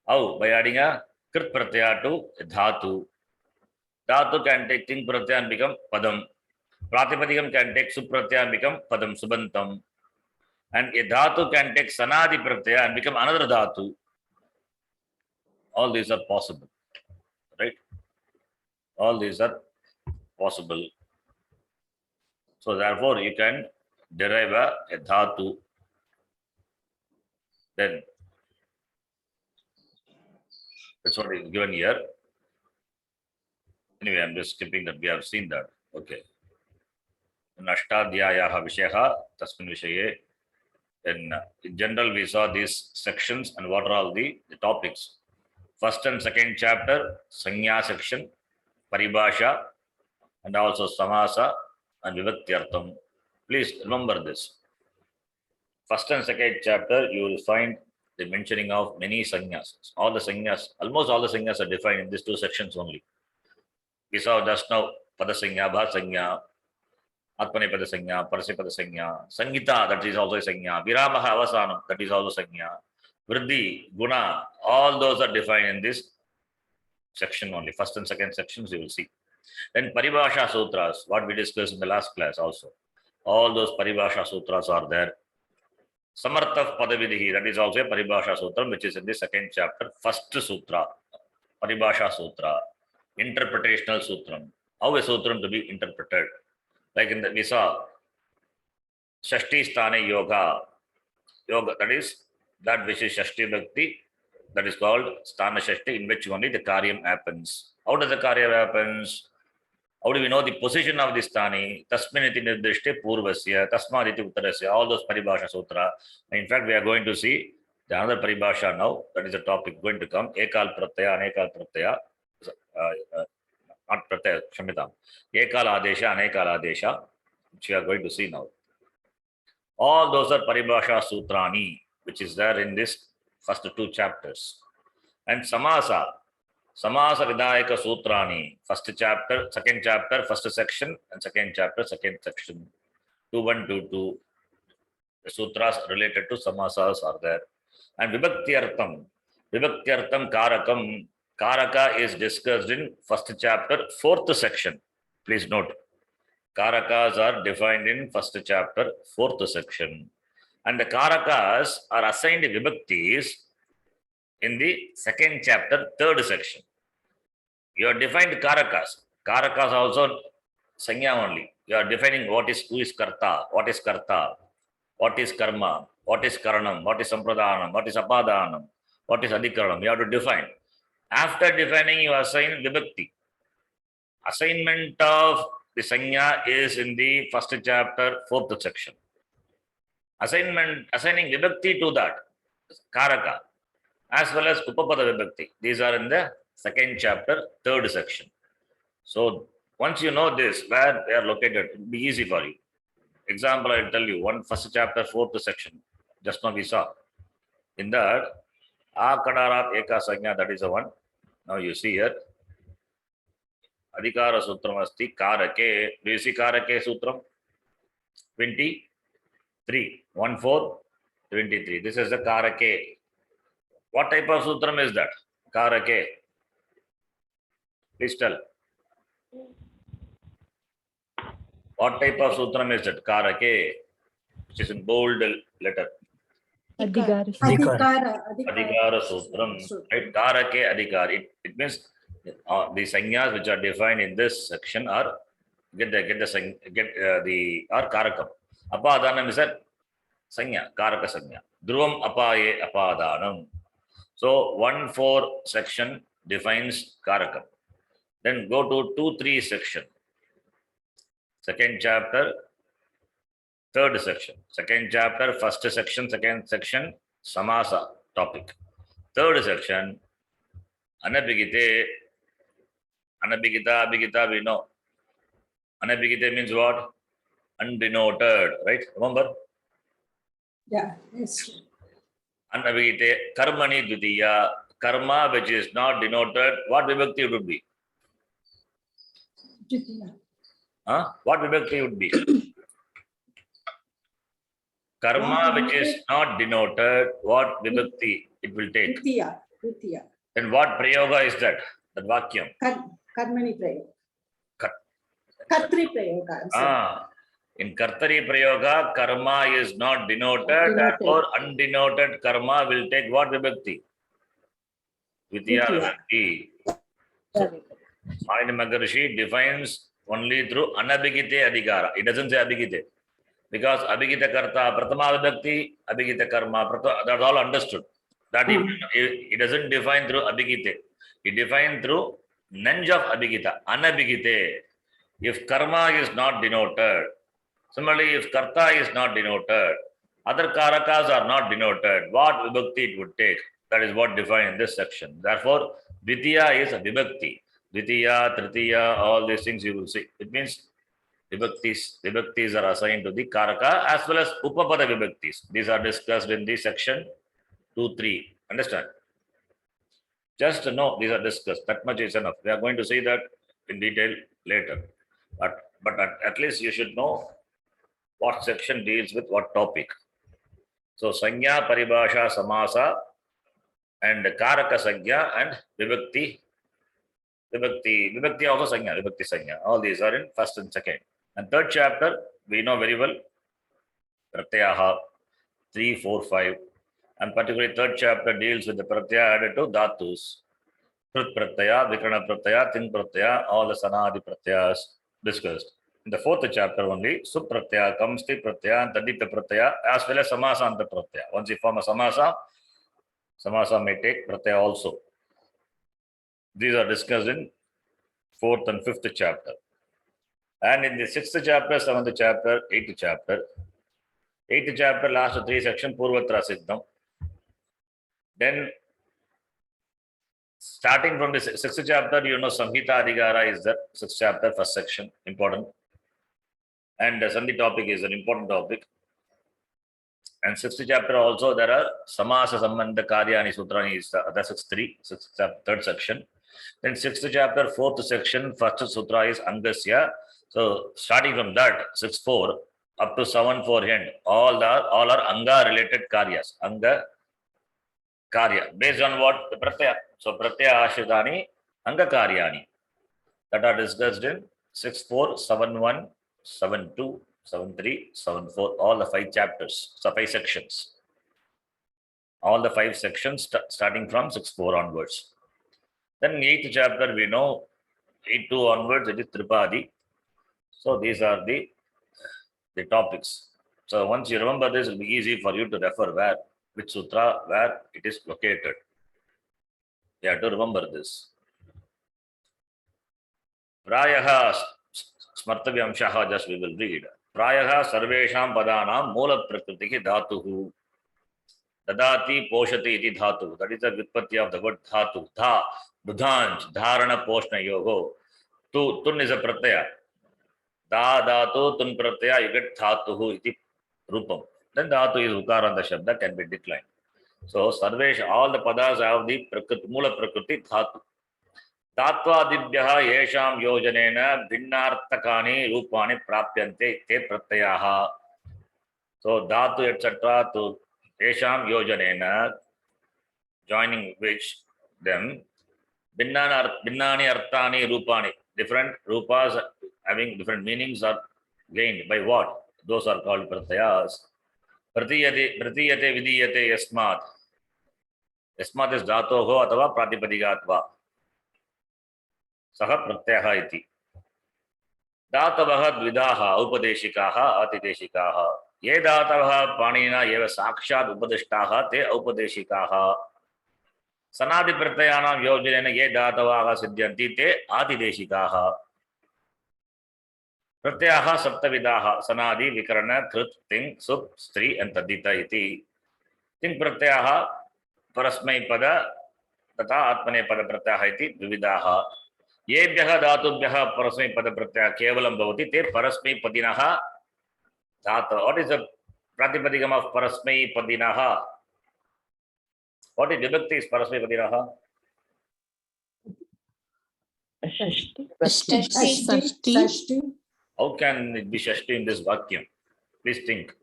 How? By adding a Krit pratyaya to a dhatu. Dhatu can take ting pratyaya and become padam. Pratipadikam can take supratyaya and become padam, subantam. And a dhatu can take sanadi pratyaya and become another dhatu. All these are possible, right? All these are possible. So therefore, you can derive a dhatu. Then that's what is given here. Anyway, I'm just skipping that. We have seen that. Okay. Ashtadhyayaha vishayaha tasmin vishaye. In general, we saw these sections and what are all the topics. First and second chapter, Sanya section, Paribhasha, and also Samasa and Vibhaktyartham. Please remember this. First and second chapter, you will find the mentioning of many Sanyas. All the Sanyas, almost all the Sanyas are defined in these 2 sections only. We saw just now Padasanya, Bhasanya, Atmane Padasanya, Parase Padasanya, Sangita, that is also a Sanya, Viramaha Avasanam, that is also Sanya, Vriddhi, Guna, all those are defined in this section only. First and second sections you will see. Then Paribhasha Sutras, what we discussed in the last class also. All those Paribhasha Sutras are there. Samartha Padavidhi, that is also a Paribhasha Sutra, which is in the second chapter, first Sutra, Paribhasha Sutra. interpretational sutram. How a sutram to be interpreted? Like in the we saw Shashti Sthane Yoga. Yoga, that is that which is Shashti Bhakti, that is called Sthana Shashti, in which only the Karyam happens. How does the Karya happens? How do we know the position of the Sthani? Tasminiti Nirdishte Purvasya, Tasmaditi Uttarasya, all those Paribhasha Sutra. In fact, we are going to see the another Paribhasha now. That is the topic going to come. Ekal Pratyaya, Anekal Pratyaya. Not Pratyaya, Shamitam. Ekal Adesha, Anekal Adesha, which we are going to see now. All those are Paribhasha Sutrani, which is there in this first two chapters. And Samasa Vidayaka Sutrani, first chapter, second chapter, first section, and second chapter, second section. 2.1, 2.2. The sutras related to Samasas are there. And Vibhaktyartham Karakam. Karaka is discussed in first chapter, fourth section. Please note. Karakas are defined in first chapter, fourth section. And the Karakas are assigned Vibhaktis in the second chapter, third section. You are defined Karakas. Karakas also Sanya only. You are defining who is Karta, what is Karma, what is Karanam, what is Sampradhanam, what is Apadanam, what is Adhikaranam. You have to define. After defining, you assign Vibhakti. Assignment of the Sanya is in the first chapter, fourth section. Assigning Vibhakti to that, Karaka, as well as Upapada Vibhakti. These are in the second chapter, third section. So once you know this, where they are located, it will be easy for you. Example, I will tell you, first chapter, fourth section. Just now we saw. In that, Akadarat Eka Sanya, that is the one. Now you see here. Adhikara Sutram Asti Karake. Do you see Karake Sutram? 23. 23. This is the Karake. What type of Sutram is that? Karake. Please tell. What type of Sutram is that? Karake. Which is in bold letter. Adhikara. Adhikara Sutram. Right? Karake Adhikar. It means the sanyas which are defined in this section are are karakam. Apadanam is a sanya, karaka sanya. Dhruvam apaye apadanam. So 1-4 section defines karakam. Then go to 2-3 section. Second chapter, third section. Second chapter, first section, second section, samasa topic. Third section, anabhigite. Anabhigita, abhigita, we know. Anabhigita means what? Undenoted, right? Remember? Yeah, yes. Anabhigite, karmani dvitiya. Karma which is not denoted, what vibhakti would be? Jitiya. What vibhakti would be? Karma which is not denoted, what vibhakti it will take? Jitiya. Then what prayoga is that? That vakyam. Karmani prayoga. Kartri prayoga. In Kartari Prayoga, karma is not denoted, therefore undenoted karma will take what vibhakti? Vidya vibhakti. Maharani Maharshi defines only through anabhigite adhikara. It doesn't say abhigite. Because abhigita karta, pratama vibhakti, abhigita karma, that's all understood. That he doesn't define through abhigite. He defines through nanj of abhigita, anabhigite. If karma is not denoted, similarly, if karta is not denoted, other karakas are not denoted, what vibhakti it would take? That is what defined in this section. Therefore, Vidya is a vibhakti. Vidya, Tritiya, all these things you will see. It means vibhaktis are assigned to the karaka as well as upapada vibhaktis. These are discussed in the section 2-3. Understand? Just know these are discussed. That much is enough. We are going to see that in detail later. But at least you should know what section deals with what topic. So Sanya, Paribhasha, Samasa, and Karaka Sanya and Vibhakti. Vibhakti also Sanya, Vibhakti Sanya. All these are in first and second. And third chapter, we know very well, Pratyaha, 3, 4, 5. And particularly third chapter deals with the Pratyaya added to Dhatus. Krut pratyaya, Vikarana pratyaya, Ting pratyaya, all the Sanadi pratyayas discussed. In the fourth chapter only, Sup pratyaya, Kamsti pratyaya, and Tadipya pratyaya, as well as Samasanta pratyaya. Once you form a Samasa may take pratyaya also. These are discussed in fourth and fifth chapter. And in the sixth chapter, seventh chapter, eighth chapter, last three sections, Purvatra Siddham. Then, starting from the sixth chapter, you know, Samhita Adhikara is the sixth chapter, first section, important. And the Sandhi topic is an important topic. And sixth chapter also, there are Samasa Sambandha Karyani Sutrani is the third section. Then sixth chapter, fourth section, first sutra is Angasya. So starting from that, 6.4 up to 7.4 end, all are Anga related Karyas. Anga Karya. Based on what? The Pratyaya. So Pratyaya Ashritani, Anga Karyani. That are discussed in 6.4, 7.1, 7.2, 7.3, 7.4, all the 5 chapters, so 5 sections. All the 5 sections starting from 6.4 onwards. Then 8th chapter, we know 8.2 onwards, it is Tripadi. So these are the topics. So once you remember this, it will be easy for you to refer which sutra, where it is located. You have to remember this. Prayaha Smartavyamshaha, just we will read. Prayaha Sarvesham Padanam Moola Prakritihi Dhatuhu. Dadati Poshati iti Dhatu. That is the Vyutpatti of the word Dhatu. Dha, Budhanj, Dharana Poshna Yogo. Tun is a Pratyaya. Da Dhatu, Tun Pratyaya, you get Dhatuhu iti Rupam. Then Dhatu is Ukaranta Shabda, can be declined. So Sarvesh, all the Padas have the Moola Prakriti Dhatu. Tattvadibhyaha yesham yojanena bhinnarthakani rupani prapyante te pratyayaha. So dhatu etc. to yesham yojanena, joining which them bhinnani arthani rupani, different rupas having different meanings are gained by what? Those are called pratyayas. Pratiyate vidiyate yasmat. Yasmat is dhatoho atava pratipadikatva. सह प्रत्ययः इति. दातवः द्विधाः औपदेशिकाः अतिदेशिकाः. ये दातवः पाणिनिना एव साक्षात् उपदिष्टाः ते औपदेशिकाः. सनादि प्रत्ययानां योजनेन ये दातवाः सिद्ध्यन्ति ते आतिदेशिकाः. प्रत्ययाः सप्तविधाः सनादि विकरण कृत् तिङ् सुप् स्त्री तद्धित इति. तिङ् प्रत्ययाः परस्मैपद तथा आत्मनेपद प्रत्ययाः इति द्विविधाः. येभ्यः धातुभ्यः परस्मैपद प्रत्ययः केवलं भवति ते परस्मैपदिनः धातवः. What is the pratipadikam of parasmaipadinah? What is vibhakti is parasmaipadinah? Shashti. How can it be shashti in this vakyam? Please think.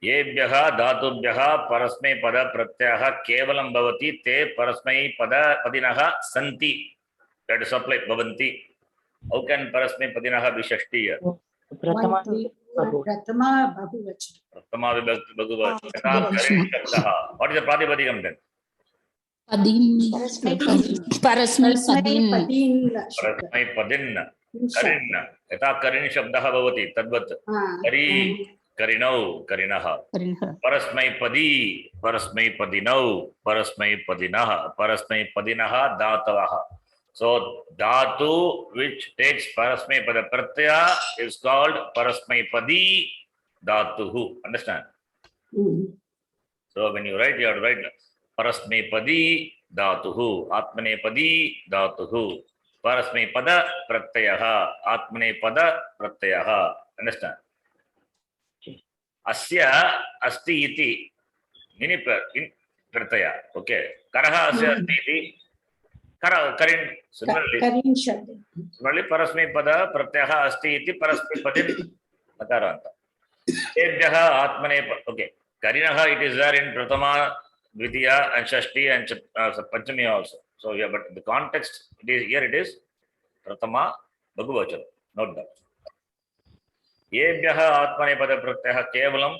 येभ्यः धातुभ्यः परस्मैपद प्रत्ययः केवलं भवति ते परस्मैपदिनः सन्ति. That is supply bhavanti. How can parasmaipadinah be shashti here? Pratama Bahuvachana. Pratama vibhakti bhagavati. Yatha karin shabdaha. What is the pratipadikam then? Padin. Parasmaipadin. Parasmaipadin. Karin. Yatha karin shabdaha bhavati. Tadvat. Kari. Karinau. Karinaha. Parasmaipadi. Parasmaipadinau. Parasmaipadinaha. Parasmaipadinaha dhatavaha. So dhatu which takes parasmaipada pratyaya is called parasmaipadi dhatuhu. Understand? So when you write, you have to write parasmaipadi dhatuhu, atmanepadi dhatuhu, parasmaipada pratyayaha, atmanepada pratyayaha. Understand? Asya asti iti in pratyaya. Okay. Karaha asya asti iti. Karin. Similarly, parasmaipada pratyayaha asti iti parasmaipadin nakaranta. Ebhyaha atmanepada. Okay. Karinaha, it is there in Pratama, Dvitiya and Shashti and Panchami also. So yeah, but the context it is Pratama Bhagavachana. Note that. Ebhyaha atmanepada pratyayaha kevalam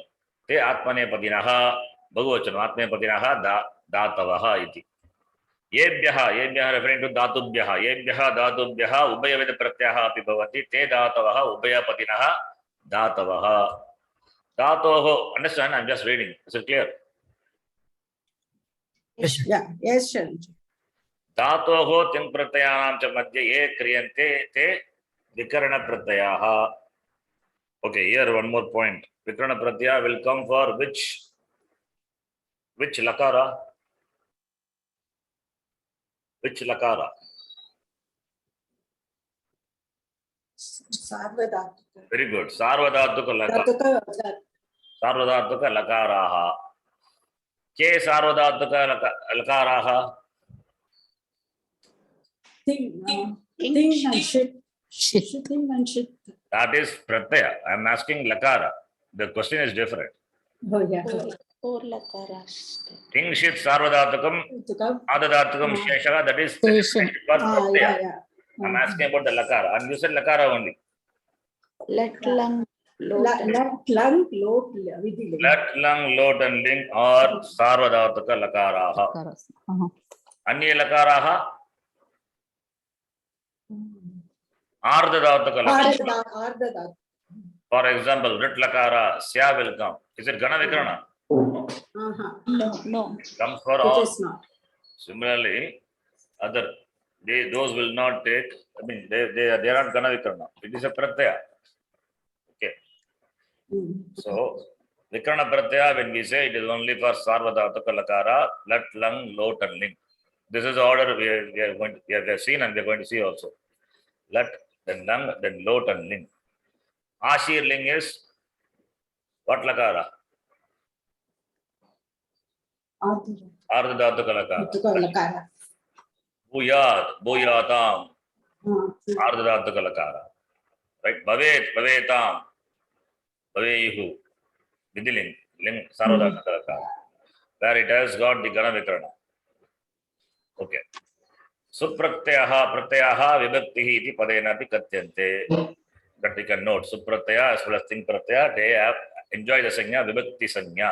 te atmanepadinaha Bhagavachana atmanepadinaha datavaha iti. येभ्यः referring to धातुभ्यः येभ्यः धातुभ्यः उभयविध प्रत्ययः अपि भवन्ति ते धातवः उभयपदिनः धातवः धातोः understand I'm just reading is it clear Yeah, yes, Shanti. धातोः तिङ् प्रत्ययानां च मध्ये ये क्रियन्ते ते विकरण प्रत्ययाः okay here one more point vikarana pratyaya will come for which lakara Sarvadhatuka. very good sarvadhatuka lakaraः के सार्वधातुक लकाराः Thing and shit. Thing and shit. that is pratyaya I am asking lakara the question is different Oh, yeah. Four lakaras. Tingshit sarvadhatukam adadhatukam sheshaka that is Shesha. for Ah, pratyaya. yeah, yeah. I'm asking about the lakara and you said lakara only Let lung lot. Lung, lot, vidhi. lat lang lot and ling or sarvadhatuka lakaraha अन्ये लकाराः ardhadhatuka lakaraः for example rit lakara sya will come is it gana vikarana No. comes for It all is not. similarly other those will not take I mean they are not gana vikarana it is a pratyaya okay so vikarana pratyaya when we say it is only for sarvadhatuka lakara lat lang lot and ling this is the order we have seen and we are going to see also lat then lang then lot and ling ashir ling is what lakara ardhadhatuka lakara bhuyatam ardhadhatuka lakara right bhavetam bhaveyuhu vidhiling ling sarvadhatuka lakara where it has got the gana vikarana okay supratyayah pratyayah vibhaktihi iti padena api katyante that we can note supratyaya as well as ting pratyaya they have enjoy the sanya vibhakti sanya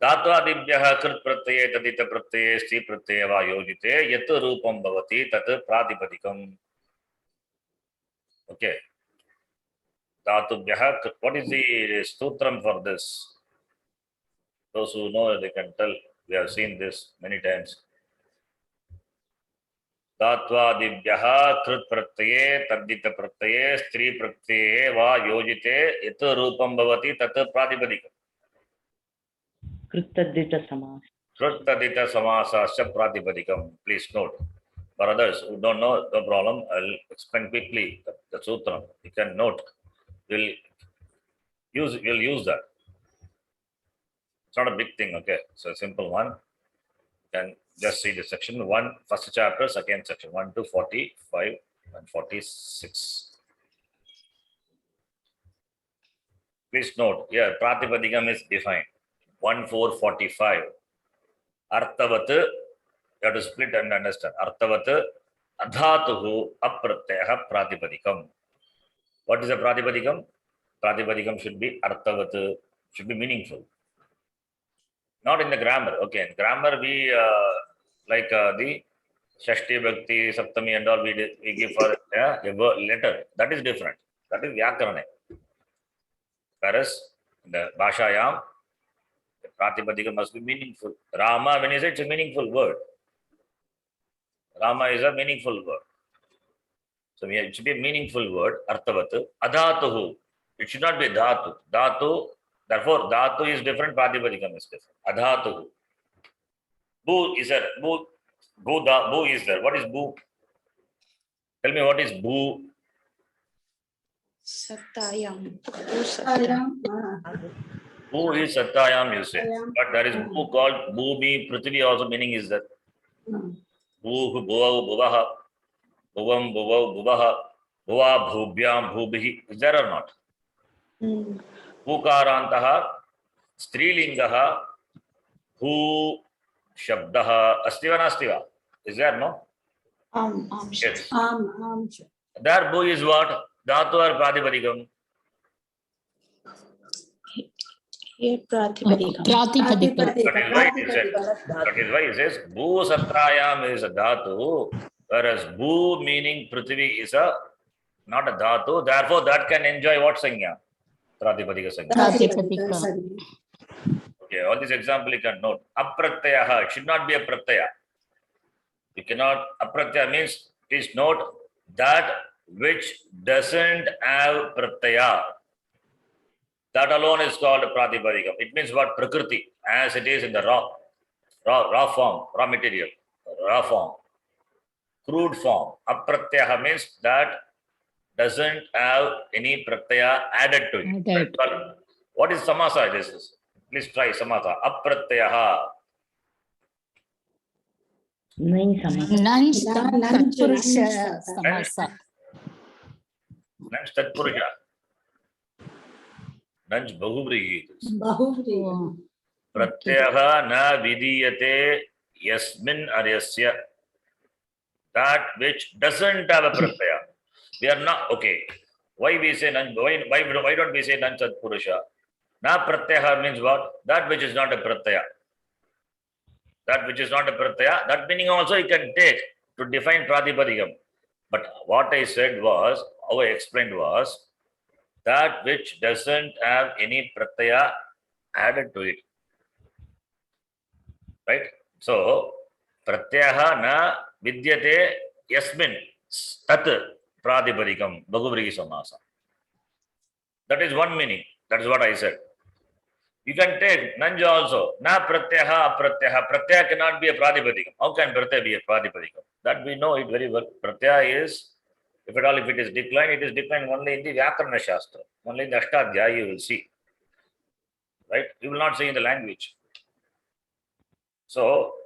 धात्वादिभ्यः कृत् प्रत्यये तदित प्रत्यये स्त्री प्रत्यये वा योजिते यत् रूपं भवति तत् प्रातिपदिकम् okay धातुभ्यः what is the stutram for this those who know they can tell we have seen this many times धात्वादिभ्यः कृत् प्रत्यये तदित प्रत्यये स्त्री प्रत्यये वा योजिते यत् रूपं भवति तत् प्रातिपदिकम् कृतद्धित समास Truttadita samasasya pratipadikam. Please note. For others who don't know, no problem. I'll explain quickly the sutra. You can note. We'll use that. It's not a big thing, okay? So a simple one. You can just see the section 1, first chapter, second section, 1 to 45 and 46. Please note, here pratipadikam is defined. 1:4:45. Arthavat, you have to split and understand. Arthavat adhatuhu apratyayah pratipadikam. What is a pratipadikam? Pratipadikam should be arthavat, should be meaningful. Not in the grammar. Okay, in grammar we like the Shashti, Bhakti, Saptami and all we give for a letter. That is different. That is Vyakarana. Whereas in the Bhashayam, the pratipadikam must be meaningful. Rama, when you say it's a meaningful word. Rama is a meaningful word. So it should be a meaningful word. Arthavat. Adhatuhu. It should not be dhatu. Dhatu. Therefore, dhatu is different. Pratipadikam is different. Adhatuhu. Bu is there. Bu is there. What is bu? Tell me what is bu. Sattayam. Bu is Sattayam, you say. But there is bu called Bhumi, Prithvi also meaning is that. Bhuh, Bhuvav, Bhuvaha, Bhuvam, Bhuvav, Bhuvaha, Bhuva, Bhubhyam, Bhubhi. Is there or not? Bhukarantaha, Strilingaha, Bhu, Shabdaha, Astiva, Nastiva. Is there no? Yes. There bu is what? Dhatu or Pratipadikam? Here Pratipadikam. Pratipadikam. That is why it says Bhu Satrayam is a dhatu, whereas Bhu meaning Prithvi is a not a dhatu. Therefore, that can enjoy what sanya? Pratipadika sanya. Pratipadikam. Okay, all these example you can note. Apratyaha, it should not be a pratyaya. You cannot, apratyaya means, please note that which doesn't have pratyaya. That alone is called pratipadikam. It means what? Prakriti, as it is in the raw form, raw material, raw form, crude form. Apratyaha means that doesn't have any pratyaya added to it. Added. What is samasa? This is. Please try samasa. Apratyaha. Nai samasa. Nanj Nanj, Tatpurusha Nanj. Samasa. Nanj Tatpurusha. Nanj Bahuvrihi. Bahuvri. Oh. Pratyaha na vidiyate yasmin aryasya. That which doesn't have a pratyaya. We are not, okay. Why we say Nanj? Why don't we say Nanj Tatpurusha? Na pratyaha means what? That which is not a pratyaya. That which is not a pratyaya, that meaning also you can take to define pratipadikam. But what I said was, how I explained was, that which doesn't have any pratyaya added to it. Right? So, pratyaha na vidyate yasmin tat pratipadikam bhagavrihi samasa. That is one meaning. That is what I said. You can take Nanja also. Na pratyaha apratyaha. Pratyaya cannot be a pratipadikam. How can pratyaya be a pratipadikam? That we know it very well. Pratyaya is, if at all, if it is declined, it is declined only in the Vyakarana Shastra. Only in the Ashtadhyaya you will see. Right? You will not see in the language. So,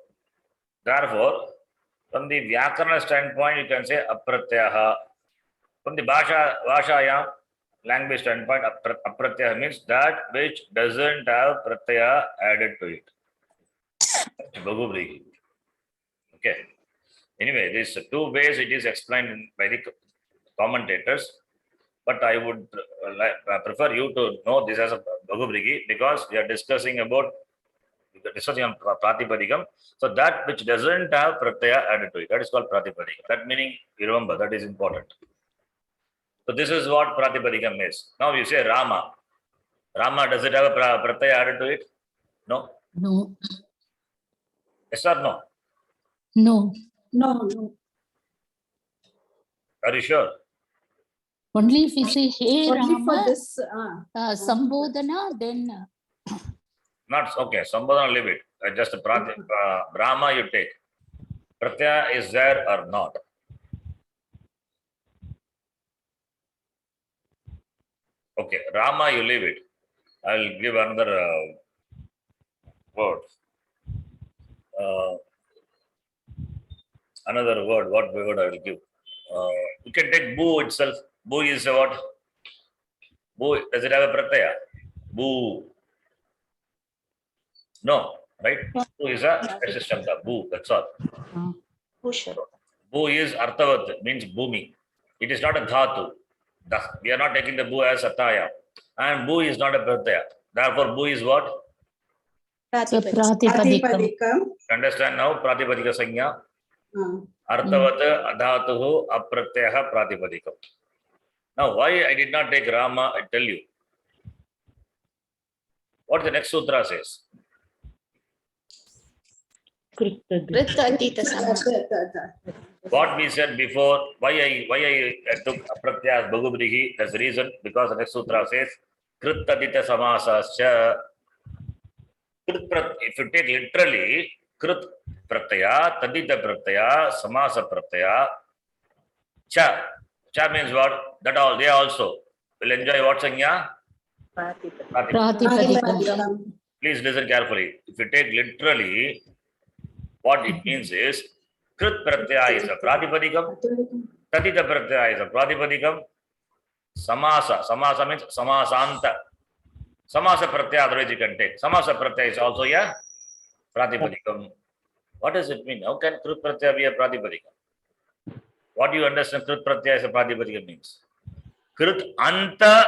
therefore, from the Vyakarana standpoint, you can say apratyaha. From the Bhashayam, language standpoint, apratyaha means that which doesn't have pratyaya added to it. Bhagavrihi. Okay. Anyway, these two ways it is explained by the commentators, but I would prefer you to know this as a Bhagavrihi because we are discussing on Pratipadikam. So that which doesn't have pratyaya added to it, that is called Pratipadikam. That meaning, you remember, that is important. So this is what Pratipadikam is. Now you say Rama. Rama, does it have a pratyaya added to it? No? No. Yes or no? No. No. Are you sure? Only if we say, hey Only for Rama, this. Sambodhana, then. Not okay. Sambodhana, leave it. Just Brahma you take. Pratyaya is there or not? Okay, Rama you leave it. I'll give another word. Another word. What word I will give? You can take Boo itself. Boo is a what? Boo, does it have a pratyaya? Boo. No, right? Boo is a system. Boo, that's all. Pusha. Boo is arthavat, means bhumi. It is not a dhatu. We are not taking the boo as ataya. And boo is not a pratyaya. Therefore, boo is what? Pratipadikam. Pratipadikam. Understand now? Pratipadika sanya. Arthavat adhatuhu apratyaha pratipadikam. Now, why I did not take Rama, I tell you. What the next sutra says? Kritadita Samasa. What we said before, why I took apratyas bhagavrihi, that's the reason, because the next sutra says, Kritadita samasascha. If you take literally, Krit pratyaya, Tadita pratyaya, samasa pratyaya, cha. Cha means what? That all, they also will enjoy what sanya? Pratipadikam. Please listen carefully. If you take literally, what it means is, Krit pratyaya is a pratipadikam, Tadita pratyaya is a pratipadikam, samasa means samasanta. Samasa pratyaya, otherwise you can take. Samasa pratyaya is also a pratipadikam. What does it mean? How can Krit pratyaya be a pratipadikam? What do you understand Krit pratyaya as a pratipadikam means? Krit anta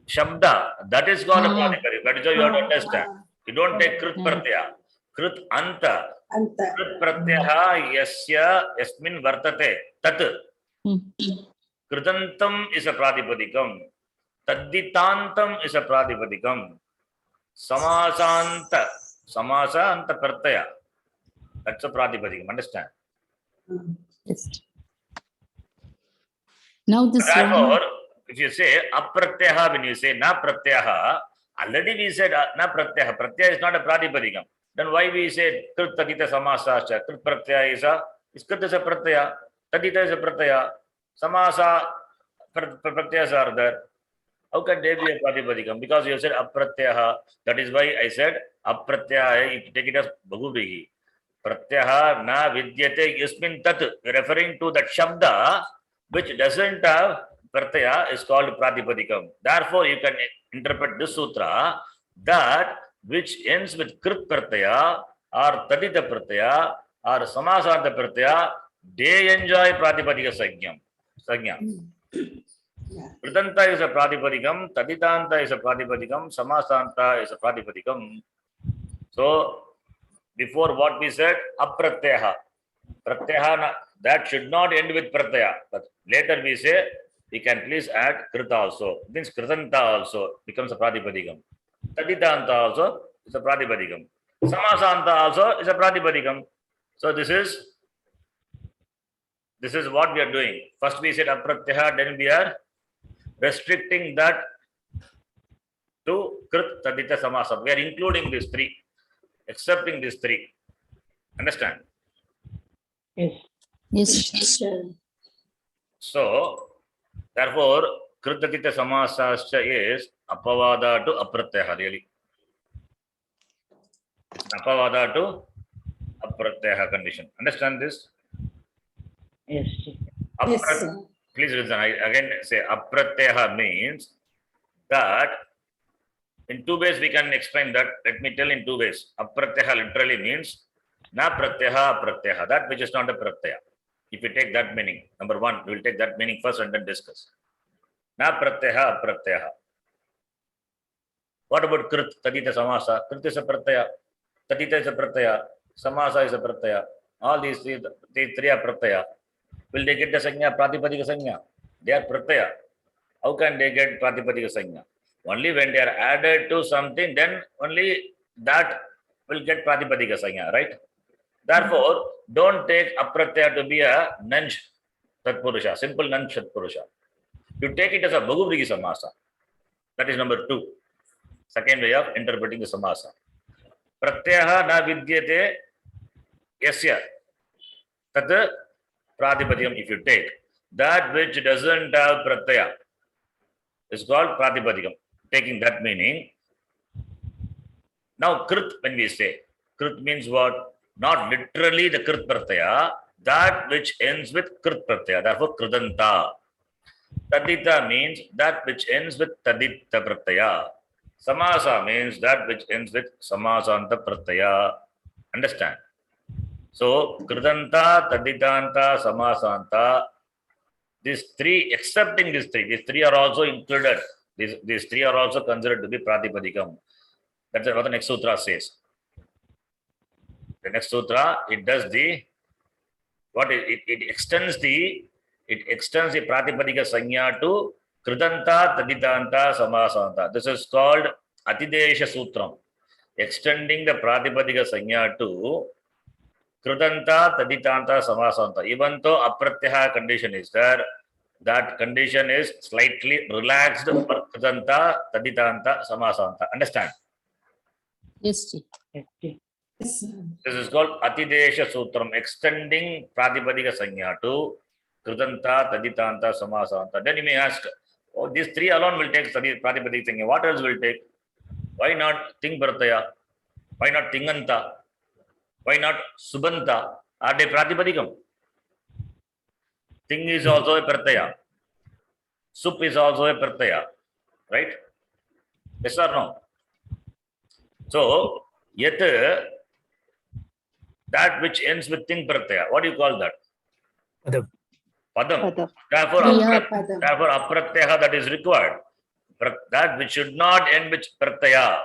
Shabda, that is called a Ah. Pratipadikam. That is how you have to understand. You don't take Krit Pratyaya. Krit Anta. Anta. Krit Pratyaha Yasya Yasmin Vartate. Tat. Hmm. Kritantam is a Pratipadikam. Tadditantam is a Pratipadikam. Samasanta. Samasa Anta Pratyaya. That's a Pratipadikam. Understand? Yes. Now this Therefore, if you say apratyaha, when you say na pratyaha, already we said na pratyaha. Pratyaya is not a pratipadikam. Then why we said krit tadita samasa? Krit pratyaya is krit is a pratyaya, tadita is a pratyaya, samasa pratyas are there. How can they be a pratipadikam? Because you said apratyaha. That is why I said apratyaha. You take it as bahuvrihi. Pratyaha na vidyate yasmin tat. Referring to that shabda which doesn't have pratyaya is called pratipadikam. Therefore, you can interpret this sutra that which ends with krit pratyaya or tadita pratyaya or samasartha pratyaya, they enjoy pratipadika sagnya. Kritanta is a pratipadikam, taditanta is a pratipadikam, samasanta is a pratipadikam. So, before what we said, apratyaha. Pratyaha, that should not end with pratyaya. But later we say, we can please add krita also. It means kritanta also becomes a pratipadikam. Taditanta also is a pratipadikam. Samasanta also is a pratipadikam. So this is what we are doing. First we said apratyaha, then we are restricting that to krit, tadita, samasa. We are including these three, accepting these three. Understand? Yes. yes. So, therefore, kritatita samasascha is apavada to apratyaha, really. It's an apavada to apratyaha condition. Understand this? Yes. Yes, sir. Please listen. I again say apratyaha means that in two ways we can explain that. Let me tell in two ways. Apratyaha literally means na pratyaha apratyaha, that which is not a pratyaya. If you take that meaning, number one, we will take that meaning first and then discuss. Na pratyaha apratyaha. What about krit, tadita, samasa? Krit is a pratyaya, tadita is a pratyaya, samasa is a pratyaya. All these three are pratyaya. Will they get the sanya, pratipadika sanya? They are pratyaya. How can they get pratipadika sanya? Only when they are added to something, then only that will get pratipadika sanya, right? Therefore, don't take apratyaya to be a nanj tatpurusha, simple nanj tatpurusha. You take it as a bahuvrihi samasa. That is number two. Second way of interpreting the samasa. Pratyaha na vidyate yasya. Tat pratipadikam, if you take. That which doesn't have pratyaya is called pratipadikam. Taking that meaning. Now, krit, when we say, krit means what? Not literally the krit pratyaya, that which ends with krit pratyaya. Therefore, kridanta. Tadita means that which ends with tadita pratyaya. Samasa means that which ends with samasanta pratyaya. Understand? So, kridanta, taditanta, samasanta, these three, excepting these three are also included. These three are also considered to be pratipadikam. That's what the next sutra says. The next sutra, it does the, what it extends the pratipadika sanya to kridanta, taditanta, samasanta. This is called atidesha sutram. Extending the pratipadika sanya to kridanta, taditanta, samasanta. Even though apratyaha condition is there, that condition is slightly relaxed for kridanta, taditanta, samasanta. Understand? Yes. Yes. Yes, sir. This is called Atidesha Sutram, extending Pratipadika Sanya to Kridanta, Taditanta, Samasanta. Then you may ask, oh, these three alone will take Pratipadika Sanya. What else will take? Why not Ting Bhartaya? Why not Tinganta? Why not Subanta? Are they Pratipadikam? Ting is also a Pratyaya. Sup is also a Pratyaya. Right? Yes or no? So, yet that which ends with Ting Pratyaya, what do you call that? Padam. Padam. Therefore, Yeah. Padam. apratyaha that is required. that which should not end with pratyaya,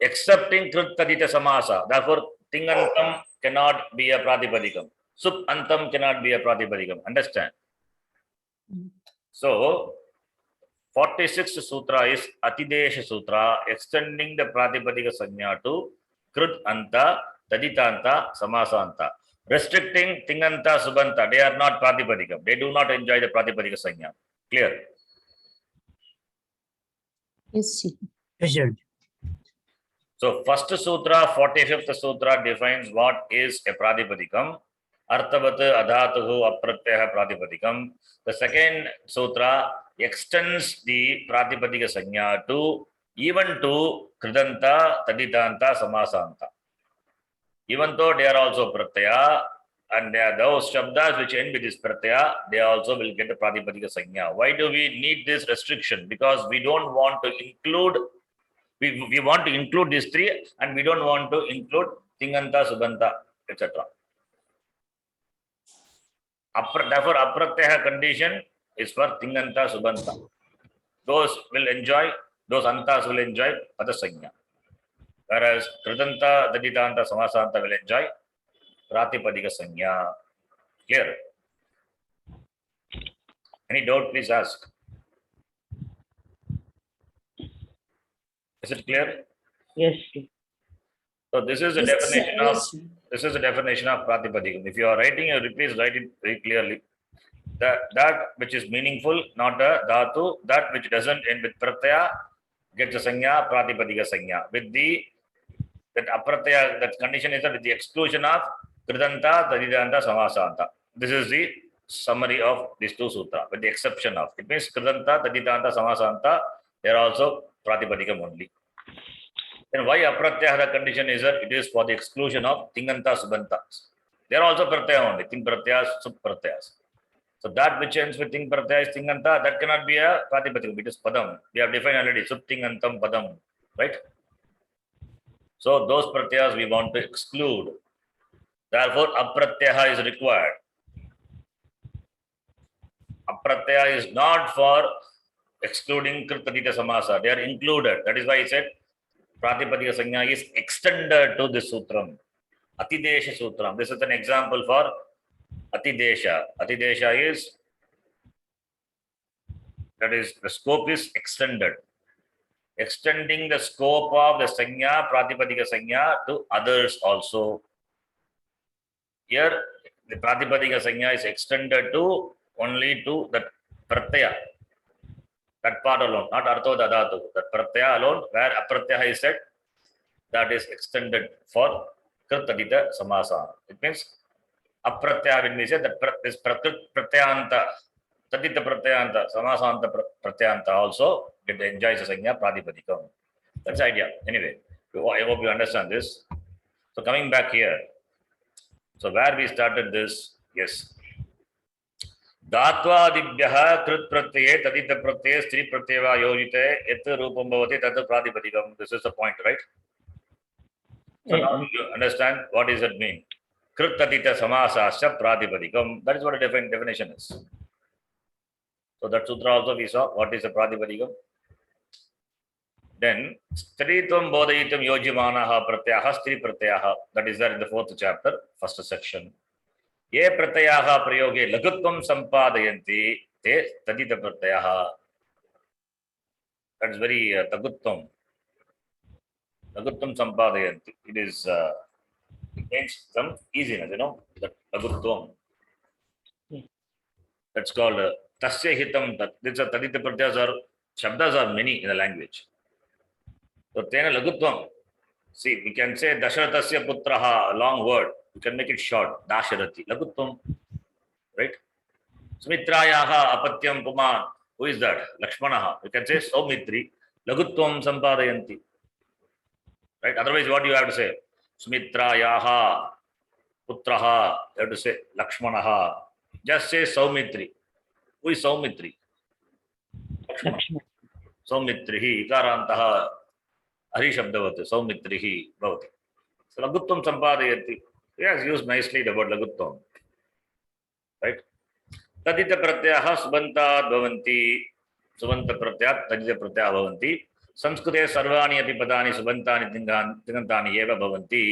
excepting krit tadita samasa. Therefore, tingantam cannot be a pratipadikam. Sup antam cannot be a pratipadikam. Understand? So, 46th sutra is Atidesha Sutra, extending the Pratipadika Sanya to Krut Anta, Taditanta, Samasanta. Restricting Tinganta, Subanta, they are not Pratipadika. They do not enjoy the Pratipadika Sanya. Clear? Yes. Yes, sir. So, first sutra, 45th sutra defines what is a Pratipadikam. Arthavat adhatuhu apratyaya Pratipadikam. The second sutra extends the Pratipadika Sanya to even to Kridanta, Taditanta, Samasanta. Even though they are also Pratyaya and they are those Shabdas which end with this Pratyaya, they also will get the Pratipadika Sanya. Why do we need this restriction? Because we don't want to include, we want to include these three and we don't want to include Tinganta, Subanta, etc. Therefore, Apratyaya condition is for Tinganta, Subanta. Those will enjoy, those Antas will enjoy Padasanya. Whereas Kridanta, Taditanta, Samasanta will enjoy Pratipadika Sanya. Clear? Any doubt, please ask. Is it clear? Yes. So this is the Yes, definition sir. of Yes, sir. this is the definition of Pratipadikam. If you are writing, please write it very clearly. That which is meaningful, not a dhatu, that which doesn't end with pratyaya gets a sanya, Pratipadika Sanya. With that apratyaya, that condition is that with the exclusion of Kridanta, Tadidanta, Samasanta. This is the summary of these two sutra, with the exception of. It means Kridanta, Tadidanta, Samasanta, they are also Pratipadikam only. Then why apratyaya the condition is that it is for the exclusion of Tinganta, Subantas. They are also pratyaya only, Ting pratyas, Sup pratyas. So that which ends with Ting pratyaya is Tinganta, that cannot be a Pratipadikam, it is Padam. We have defined already, Sup Tingantam Padam, right? So those pratyas we want to exclude. Therefore, apratyaha is required. Apratyaya is not for excluding Kritadita Samasa. They are included. That is why he said Pratipadika Sanya is extended to this sutram. Atidesha Sutram. This is an example for Atidesha. Atidesha is, that is, the scope is extended. Extending the scope of the Sanya, Pratipadika Sanya to others also. Here, the Pratipadika Sanya is extended to only to that Pratyaya. That part alone, not Artho Dadatu. That Pratyaya alone, where Apratyaya is said, that is extended for Kritadita Samasa. It means Apratyaya, when we say that this Pratyanta, Tadita Pratyanta, Samasanta Pratyanta also get enjoys the Sanya Pratipadikam. That's the idea. Anyway, I hope you understand this. So coming back here, so where we started this, yes. Dhatvadibhyaha Krit Pratyaya, Tadita Pratyaya, Stri Pratyaya Yojite, Et Rupam Bhavati, Tat Pratipadikam. This is the point, right? So now you understand what does it mean. Krit Tadita Samasasya Pratipadikam. That is what a definition is. So that sutra also we saw what is a Pratipadikam. Then Stritvam Bodhayitam Yojimanaha Pratyaha Stri Pratyaha. That is there in the 4th chapter, first section. Ye Pratyaha Prayoge Lagutvam Sampadayanti Te Tadita Pratyaha. That is very Tagutvam. Lagutvam Sampadayanti. It is it means some easiness, you know, that Lagutvam. That's called Tasya Hitam. These are Tadita Pratyas are Shabdas are many in the language. So Tena Lagutvam. See, we can say Dasharathasya Putraha, a long word. We can make it short. Dasharati. Lagutvam. Right? Sumitrayaha Apatyam Puman. Who is that? Lakshmanaha. You can say Saumitri. Lagutvam Sampadayanti. Right? Otherwise, what do you have to say? Sumitrayaha Putraha. You have to say Lakshmanaha. Just say Saumitri. Who is Saumitri? Lakshmana. Saumitrihi. Ikarantaha. Hari Shabdavat. Saumitrihi. Bhavati. So Lagutvam Sampadayanti. He has used nicely the word Lagutvam. Right? Tadita Pratyaha Subanta Bhavanti. सुबन्त प्रत्ययात् तद्धित प्रत्ययः भवन्ति संस्कृते सर्वाणि अपि पदानि सुबन्तानि तिङन्तानि एव भवन्ति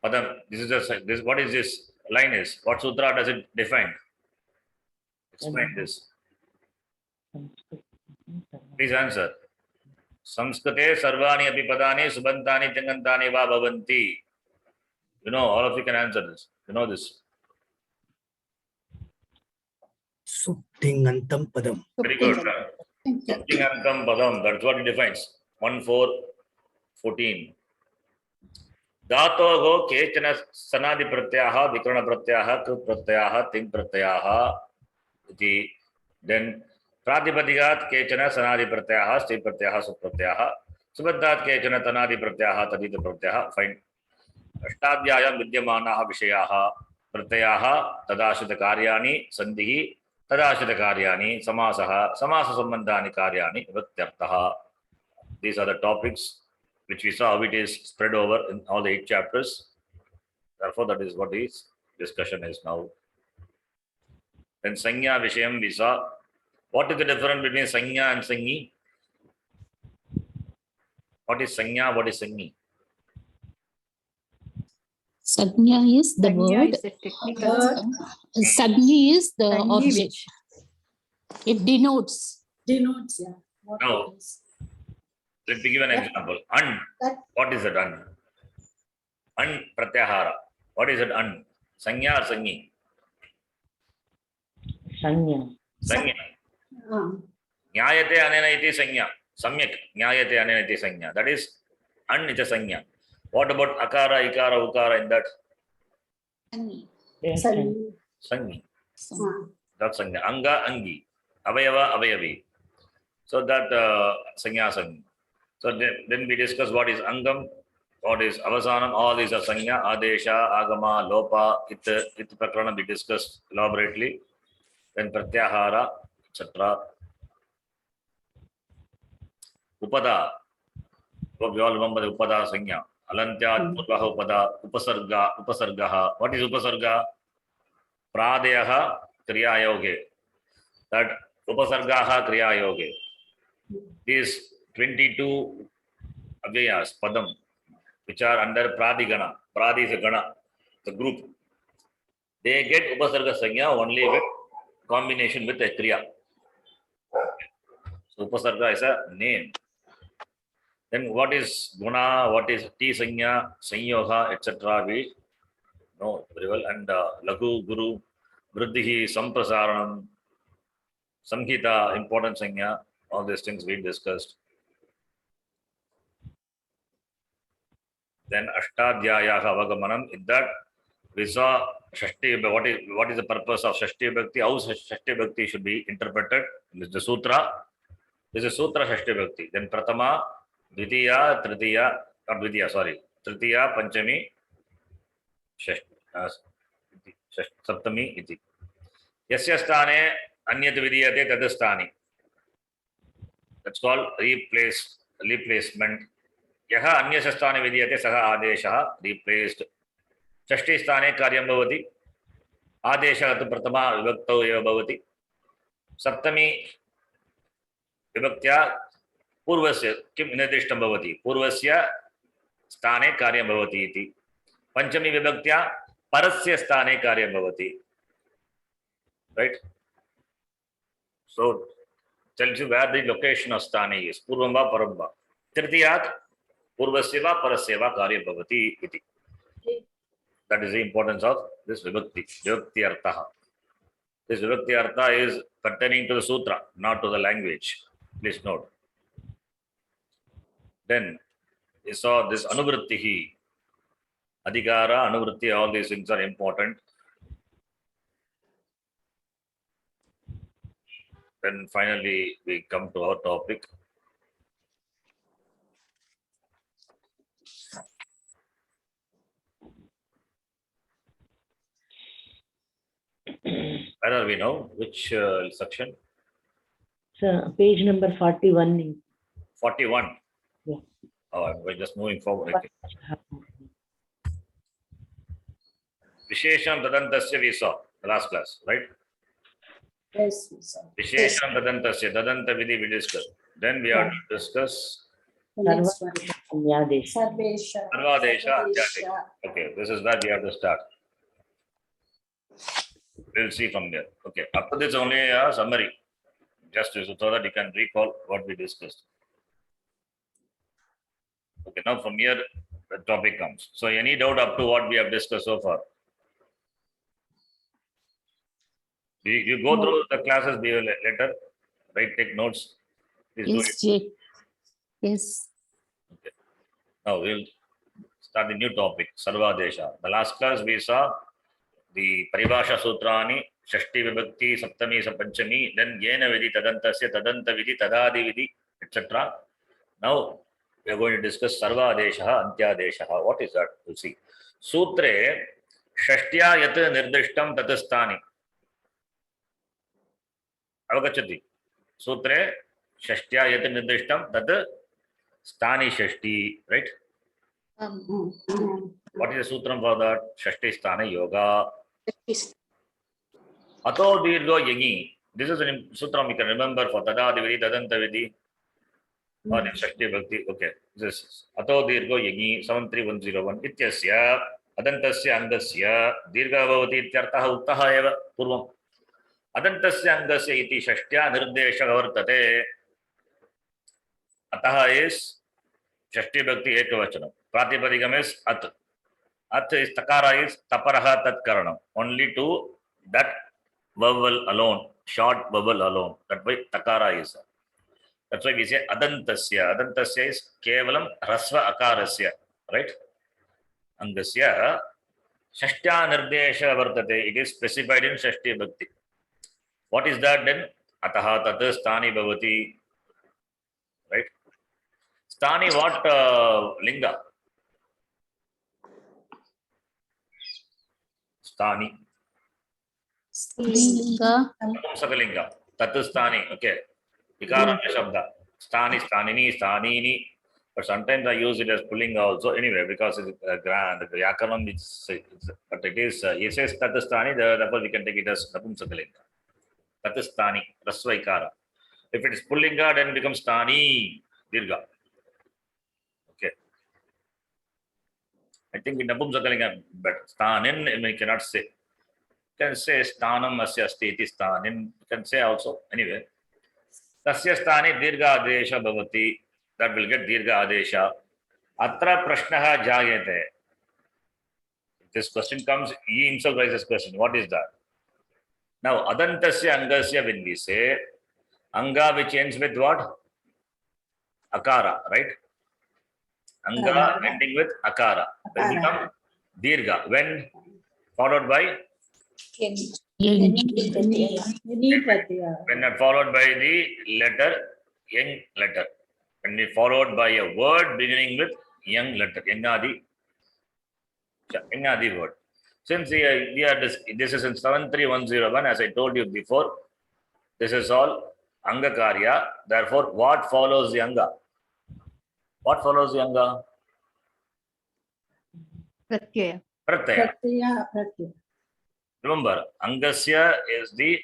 padam this what is this line is what sutra does it define explain this please answer संस्कृते सर्वाणि अपि पदानि सुबन्तानि तिङन्तानि वा भवन्ति you know all of you can answer this you know this Suptingantam padam. very good suptingantam padam that's what it defines 1:4:14 धातोः केचन सनादि प्रत्ययाः विकरण प्रत्ययाः कृत् प्रत्ययाः तिङ् प्रत्ययाः इति then प्रातिपदिकात् केचन सनादि प्रत्ययाः स्थिर प्रत्ययाः सुप् प्रत्ययाः सुबन्तात् केचन तनादि प्रत्ययाः तदित प्रत्ययाः फाइन अष्टाध्याय्यां विद्यमानाः विषयाः प्रत्ययाः तदाश्रित कार्याणि सन्धिः तदाश्रित कार्याणि समासः समास सम्बन्धानि कार्याणि विभक्त्यर्थः these are the topics which we saw how it is spread over in all the 8 chapters. Therefore, that is what this discussion is now. Then Sanya Vishayam we saw. What is the difference between Sanya and Sangi? What is Sanya? What is Sangi? Sagnya is the Sanya word. is a technical. Sagni is the Sangi object. which It denotes. Denotes, yeah. What No. it is. Let me give an example. An. What is it? An. An pratyahara. What is it? An. Sanya or Sangi? Sanya. Sanya. Nyayate anena iti Sanya. Samyak. Nyayate anena iti Sanya. That is An is a Sanya. What about Akara, Ikara, Ukara in that? Yes, Sanya. Sangi. Ah. That's Sanya. Anga, Angi. Avayava, Avayavi. So that Sanya, Sangi. So then we discuss what is Angam, what is Avasanam, all these are Sanya, Adesha, Agama, Lopa, It Prakarana we discussed elaborately. Then Pratyahara, etc. Upada. Hope you all remember the Upada Sanya. Alantyat, Purvaha Upada, Upasargaha. What is Upasarga? Pradeyaha, Kriya Yoge. That Upasargaha, Kriya Yoge. These 22 avyayas, padam, which are under Pradigana. Pradi is a gana, the group. They get Upasarga Sanya only with combination with a Kriya. So Upasarga is a name. Then what is Guna, what is T Sanya, Sanyoga, etc. we know very well. And Lagu, Guru, Vriddhi, Samprasaranam, Samhita, important Sanya, all these things we discussed. Then Ashtadhyayaha Avagmanam. In that we saw Shashti. What is the purpose of Shashti Bhakti? How Shashti Bhakti should be interpreted? This is the Sutra. This is Sutra Shashti Bhakti. Then Pratama, Dvitiya, Tritiya, not Dvitiya, sorry. Tritiya, Panchami, Saptami, iti. Yasya sthane anyat vidiyate tad sthani. That's called replacement. यः अन्यस्य स्थाने विधीयते सः आदेशः replaced. षष्ठी स्थाने कार्यं भवति. आदेशः तु प्रथमा विभक्तौ एव भवति. सप्तमी विभक्त्या पूर्वस्य किं निर्दिष्टं भवति? पूर्वस्य स्थाने कार्यं भवति इति. पंचमी विभक्त्या परस्य स्थाने कार्यं भवति. Right? So tells you where the location of sthane is. Purvam va param va. Tritiyat पूर्वस्य वा परस्य वा कार्यं भवति इति. That is the importance of this vibhakti. Vibhakti artha. This vibhakti artha is pertaining to the sutra, not to the language. Please note. Then we saw this anuvrittihi. Adhikara, anuvritti, all these things are important. Then finally we come to our topic. Where are we now? Which section? So page number 41. 41. Yeah. Oh, we're just moving forward. Okay. Vishesham Tadantasya we saw the last class, right? Yes, sir. Vishesham tadantasya, tadanta vidhi we discussed. Then we have to discuss The next one. Sarvadesha. Sarvesha. Sarvadesha, Sarvadesha. Okay, this is where we have to start. We'll see from there. Okay, up to this only a summary, just so that you can recall what we discussed. Okay, now from here the topic comes. So any doubt up to what we have discussed so far? You go through the classes later, right? Take notes. Please do it. Yes, Jay. Yes. Okay. Now we'll start the new topic, Sarvadesha. The last class we saw the Paribhasha Sutrani, Shashti Vibhakti, Saptami, Sapanchami, then Yena Vidi, Tadantasya, Tadanta Vidi, Tadadi Vidi, etc. Now we are going to discuss Sarvadesha, Antyadesha. What is that? We'll see. Sutre, Shashtya Yat Nirdishtam Tatastani. Avagachati. Sutre, Shashtya Yat Nirdishtam Tat Stani Shashti, right? What is the sutram for that? Shashti Sthana Yoga. Ato Dirgo Yagi. This is a sutram you can remember for Tadadi Vidi, Tadanta Vidi, or in Shashti Bhakti. Okay. This is Ato Dirgo Yagi 73101. Ityasya Adantasya Angasya Dirga Bhavati Ityartaha Uttaha Eva Purvam. Adantasya Angasya iti Shashtya Nirdesha Vartate. Ataha is Shashti Bhakti Ekavachanam. Pratipadikam is At. At is Takara is Taparaha Tat Karanam. Only to that vowel alone, short vowel alone. That's why Takara is. That's why we say Adantasya. Adantasya is Kevalam Rasva Akarasya. Right? Angasya Shashtya Nirdesha Vartate. It is specified in Shashti Bhakti. What is that then? Ataha Tat Stani Bhavati. Right? Stani, what linga? Stani. Linga. Sakalinga. Tatu Stani. Okay. Ikaranya Shabda. Stani, Stanini, Stanini. But sometimes I use it as pulling also. Anyway, because it's grand. The Yakaram but it is, it says Tatu Stani, therefore we can take it as Napum Sakalinga. Tatu Stani. Rasva Ikara. If it is pullinga, then it becomes Stani. Dirga. Okay. I think in Napum Sakalinga, but Stanin, we cannot say. You can say Stanam Asya Asti iti Stanin. You can say also. Anyway. Tasya Stani Dirga Adesha Bhavati. That will get Dirga Adesha. Atra Prashnaha Jayate. This question comes, he himself raises question. What is that? Now, Adantasya Angasya, when we say, Anga which ends with what? Akara, right? Anga ending with Akara. Will become Dirga. When followed by? Yang. When not followed by the letter, young letter. When we followed by a word beginning with young letter, Yangadi word. Since we are this is in 73101, as I told you before, this is all Anga Karya. Therefore, what follows the Anga? What follows the Anga? Pratyaya. Pratyaya. Remember, Angasya is the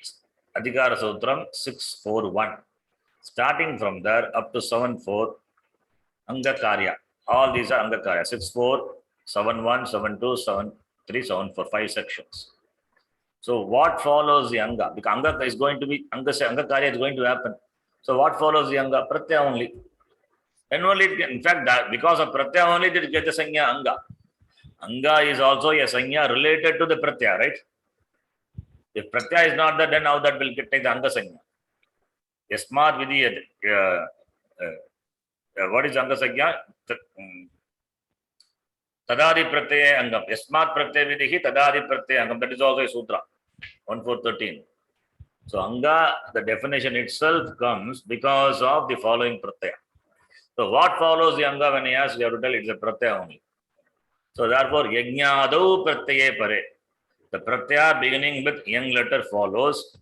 Adhikara Sutram 641. Starting from there up to 74, Anga Karya. All these are Anga Karya. 64, 71, 72, 73, 74, 5 sections. So what follows the Anga? Because Anga is going to be, Anga Karya is going to happen. So what follows the Anga? Pratyaya only. And only, in fact, that because of Pratyaya only, did get the Sanya Anga. Anga is also a Sanya related to the Pratyaya, right? If Pratyaya is not there, then how that will take the Anga Sanya? Yasmat Vidhi, what is Anga Sanya? Tadadi Pratyaya Angam. Yasmat Pratyaya Vidhi, Tadadi Pratyaya Angam. That is also a Sutra, 1413. So Anga, the definition itself comes because of the following Pratyaya. So what follows the Anga when he asks, you have to tell it's a Pratyaya only. So therefore, Yajnadau Pratyaya Pare. The Pratyaya beginning with young letter follows.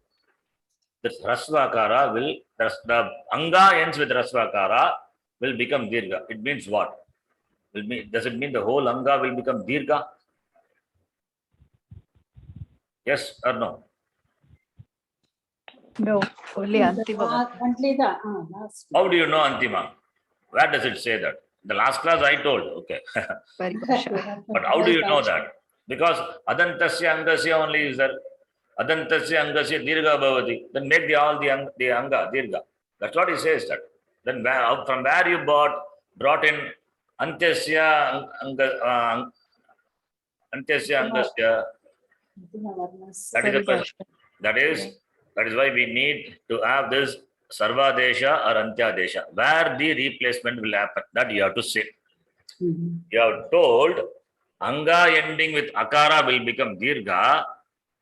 The Rasvakara will, the Anga ends with Rasvakara will become Dirga. It means what? Does it mean the whole Anga will become Dirga? Yes or no? No, only Antima. Only the last. How do you know Antima? Where does it say that? The last class I told. Okay. Paribhasha. But how do you know that? Because adantasya angasya only is there. Adantasya angasya dirgha bhavati. Then make all the anga dirgha. That's what he says that. Then from where you brought in antyasya antyasya angasya. That is the question. That is why we need to have this sarvadesha or antyadesha, where the replacement will happen. That you have to say. You have told anga ending with akara will become dirgha.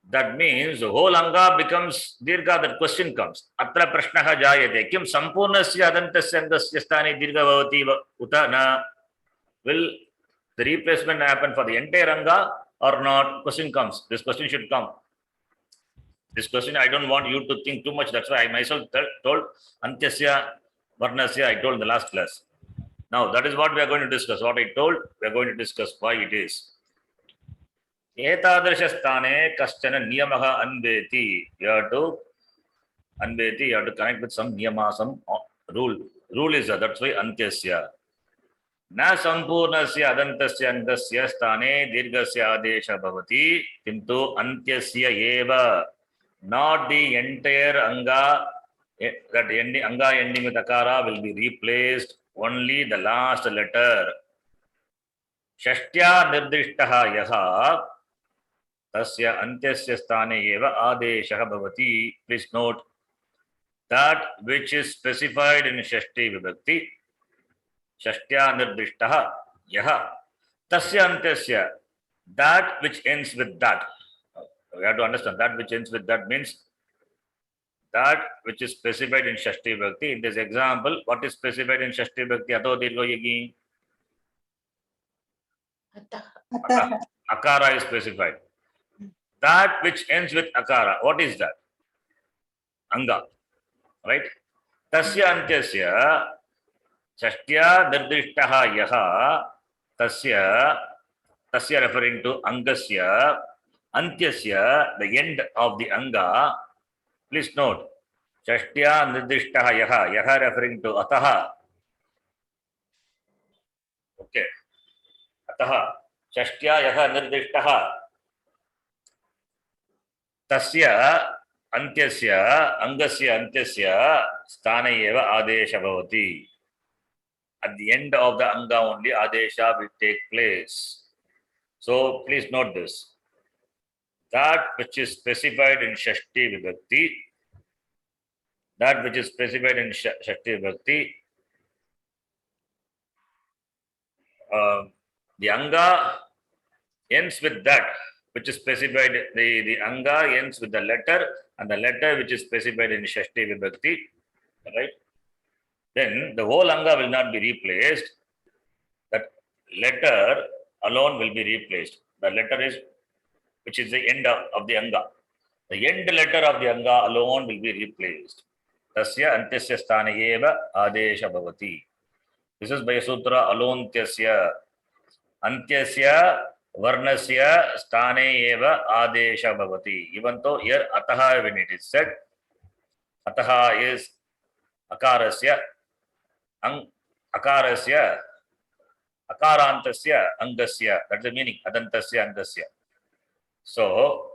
That means the whole anga becomes dirgha. That question comes. Atra prashnaha jayate. Kim sampurnasya adantasya angasya sthane dirgha bhavati uta na. Will the replacement happen for the entire anga or not? Question comes. This question should come. This question I don't want you to think too much. That's why I myself told antyasya varnasya. I told in the last class. Now that is what we are going to discuss. What I told, we are going to discuss why it is. Etadrishasthane kaschana niyamaha anveti. You have to connect with some niyama, some rule. Rule is that's why antyasya. Na sampurnasya adantasya angasya sthane dirghasya adesha bhavati kintu antyasya eva. Not the entire anga, that anga ending with akara will be replaced. Only the last letter. Shashtya nirdishtaha yaha tasya antyasya sthane eva adesha bhavati. Please note that which is specified in Shashti Vibhakti. Shashtya nirdishtaha yaha tasya antyasya. That which ends with that. We have to understand that which ends with that means that which is specified in Shashti Bhakti. In this example, what is specified in Shashti Bhakti? Ato dirgho yagi. Akara is specified. That which ends with akara, what is that? Anga. Right? Tasya antyasya Shashtya nirdishtaha yaha tasya referring to angasya antyasya, the end of the anga. Please note, Shashtya nirdishtaha yaha referring to ataha. Okay. Ataha. Shashtya yaha nirdishtaha. Tasya antyasya, angasya antyasya, sthane eva adesha bhavati. At the end of the anga only adesha will take place. So please note this. That which is specified in Shashti Vibhakti, that which is specified in Shashti Vibhakti, the anga ends with that which is specified, the anga ends with the letter, and the letter which is specified in Shashti Vibhakti, right? Then the whole anga will not be replaced. That letter alone will be replaced. The letter is, which is the end of the anga. The end letter of the anga alone will be replaced. Tasya antyasya sthane eva adesha bhavati. This is by sutra alontyasya. Antyasya varnasya sthane eva adesha bhavati. Even though here ataha, when it is said, ataha is akarasya, akarasya, akarantasya, angasya. That's the meaning. Adantasya, angasya. So,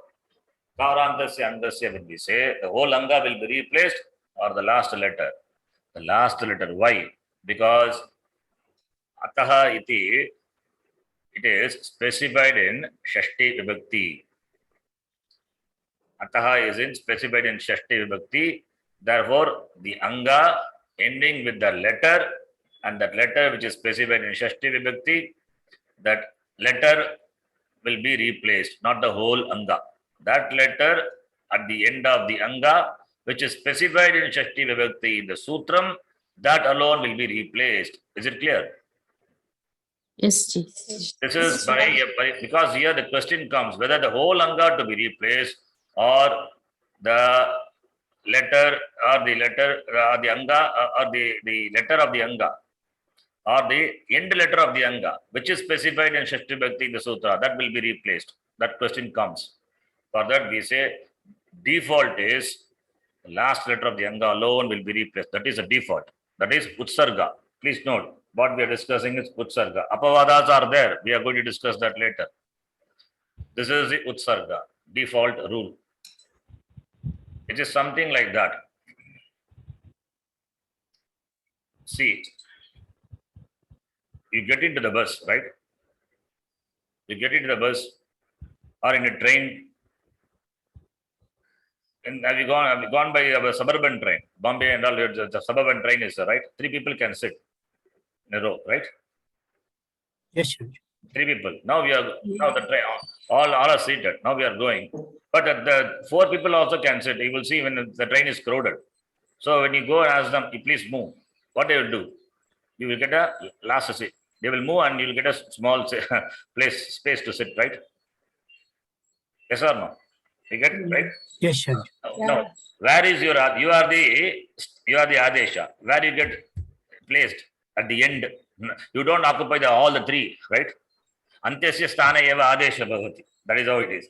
akarantasya, angasya, when we say, the whole anga will be replaced or the last letter. The last letter. Why? Because ataha iti, it is specified in Shashti Vibhakti. Ataha is in specified in Shashti Vibhakti. Therefore, the anga ending with the letter, and that letter which is specified in Shashti Vibhakti, that letter will be replaced, not the whole anga. That letter at the end of the anga, which is specified in Shashti Vibhakti in the sutram, that alone will be replaced. Is it clear? Yes, Ji. This is because here the question comes whether the whole anga to be replaced or the letter or the letter the anga or the letter of the anga or the end letter of the anga, which is specified in Shashti Bhakti in the sutra, that will be replaced. That question comes. For that we say default is The last letter of the anga alone will be replaced. That is a default. That is utsarga. Please note, what we are discussing is utsarga. Apavadas are there. We are going to discuss that later. This is the utsarga, default rule. It is something like that. See, you get into the bus, right? You get into the bus or in a train. And have you gone by a suburban train? Bombay and all, the suburban train is right. 3 people can sit in a row, right? Yes, sir. 3 people. Now the train, all are seated. Now we are going. But the 4 people also can sit. You will see when the train is crowded. So when you go and ask them, please move, what they will do? You will get a last seat. They will move and you will get a small space to sit, right? Yes or no? You get it, right? Yes, sir. No. Where is you are the Adesha. Where you get placed at the end. You don't occupy all the 3, right? Antyasya sthana eva adesha bhavati. That is how it is.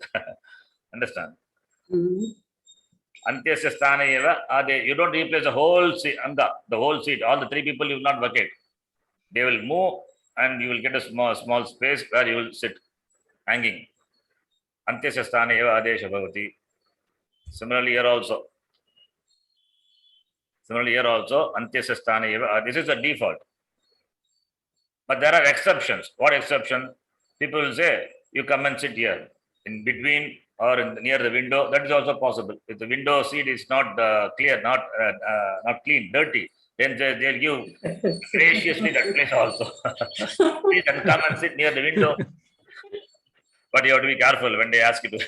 Understand? Antyasya sthana eva adesha. You don't replace the whole seat, the whole seat. All the 3 people you will not vacate. They will move and you will get a small space where you will sit, hanging. Antyasya sthana eva adesha bhavati. Similarly here also, antyasya sthana eva. This is the default. But there are exceptions. What exception? People will say, you come and sit here in between or near the window. That is also possible. If the window seat is not clear, not clean, dirty, then they'll give graciously that place also. Please come and sit near the window. But you have to be careful when they ask you to.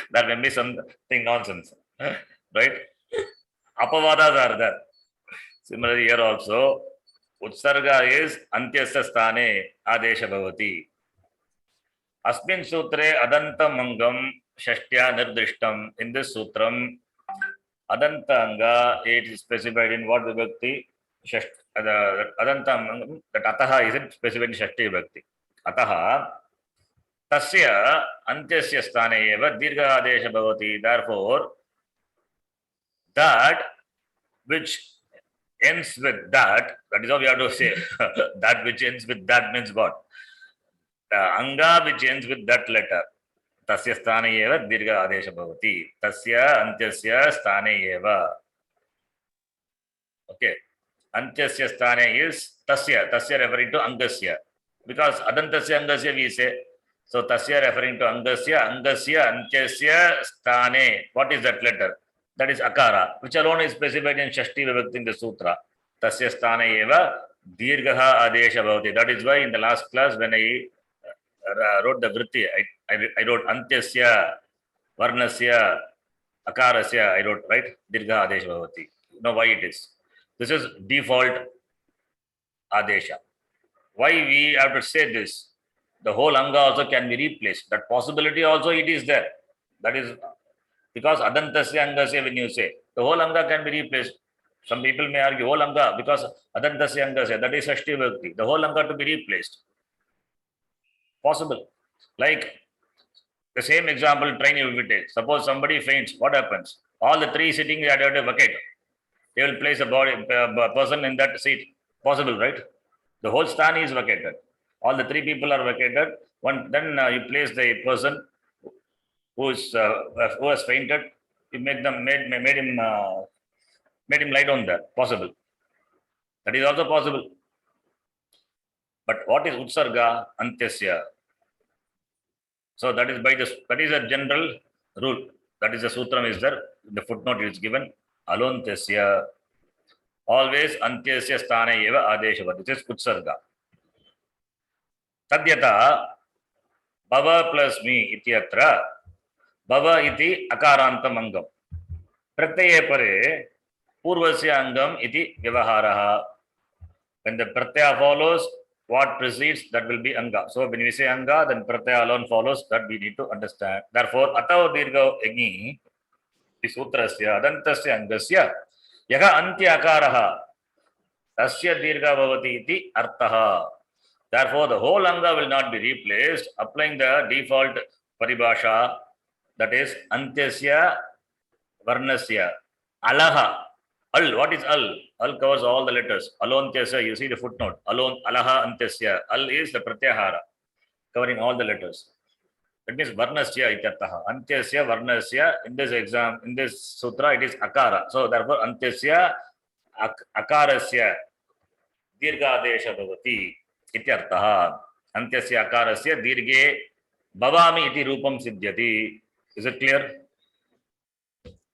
That may be something nonsense. Right? Apavadas are there. Similarly here also, Utsarga is Antyasya sthane adesha bhavati. Asmin sutre adanta mangam shashtya nirdishtam. In this sutram, adanta anga, it is specified in what vibhakti? Adanta mangam, that ataha isn't specified in shashti vibhakti. Ataha tasya antyasya sthane eva dirgha adesha bhavati. Therefore, that which ends with that is how we have to say. That which ends with that means what? The anga which ends with that letter. Tasya sthane eva dirgha adesha bhavati. Tasya antyasya sthane eva. Okay. Antyasya sthane is tasya. Tasya referring to angasya. Because adantasya angasya we say. So tasya referring to angasya. Angasya antyasya sthane. What is that letter? That is akara, which alone is specified in Shashti Vibhakti in the Sutra. Tasya sthana eva dirgha adesha bhavati. That is why in the last class when I wrote the vritti, I wrote antyasya, varnasya, akarasya, I wrote, right? Dirgha adesha bhavati. You know why it is? This is default adesha. Why we have to say this? The whole anga also can be replaced. That possibility also it is there. That is because adantasya angasya, when you say, the whole anga can be replaced. Some people may argue whole anga because adantasya angasya, that is Shashti Vibhakti. The whole anga to be replaced. Possible. Like the same example, train you will take. Suppose somebody faints, what happens? All the 3 sitting are to vacate. They will place a person in that seat. Possible, right? The whole sthani is vacated. All the 3 people are vacated. Then you place the person who has fainted. You made him lie down there. Possible. That is also possible. But what is utsarga? Antyasya. So that is that is a general rule. That is the sutram is there. The footnote is given. Alontasya. Always antyasya sthana eva adesha. This is utsarga. Tadyata bhava plus me ityatra. Bhava iti akarantam angam. Pratyaye pare purvasya angam iti vyavaharaha. When the pratyaya follows, what precedes, that will be anga. So when we say anga, then pratyaya alone follows. That we need to understand. Therefore, atav dirgha egi sutrasya adantasya angasya yaha antya akaraha tasya dirgha bhavati iti artaha. Therefore, the whole anga will not be replaced. Applying the default paribhasha, that is antyasya varnasya alaha. Al, what is al? Al covers all the letters. Alontyasya, you see the footnote. Alon, alaha, antyasya. Al is the pratyahara, covering all the letters. That means varnasya ityartha. Antyasya, varnasya. In this exam, in this sutra, it is akara. So therefore, antyasya akarasya dirghadesha bhavati ityartha. Antyasya akarasya dirghe bhavami iti rupam siddhyati. Is it clear?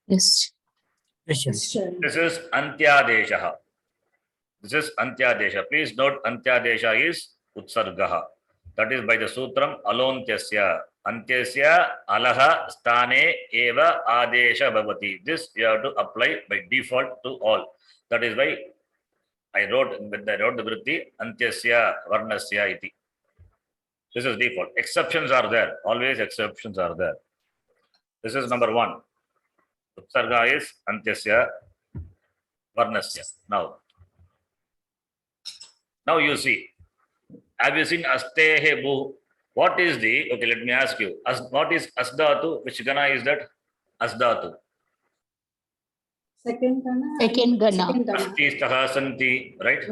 Yes. Yes, sir. Sure. This is antyadesha. This is antyadesha. Please note, antyadesha is utsargaha. That is by the sutram alontyasya. Antyasya alaha stane eva adesha bhavati. This you have to apply by default to all. That is why I wrote the vritti antyasya varnasya iti. This is default. Exceptions are there. Always exceptions are there. This is number one. Utsarga is antyasya varnasya. Now you see. Have you seen astehe bu? What is the, okay, let me ask you. What is asdhatu? Which gana is that? Asdhatu. Second gana. Second gana. Second gana. Asti, staha, santi, right?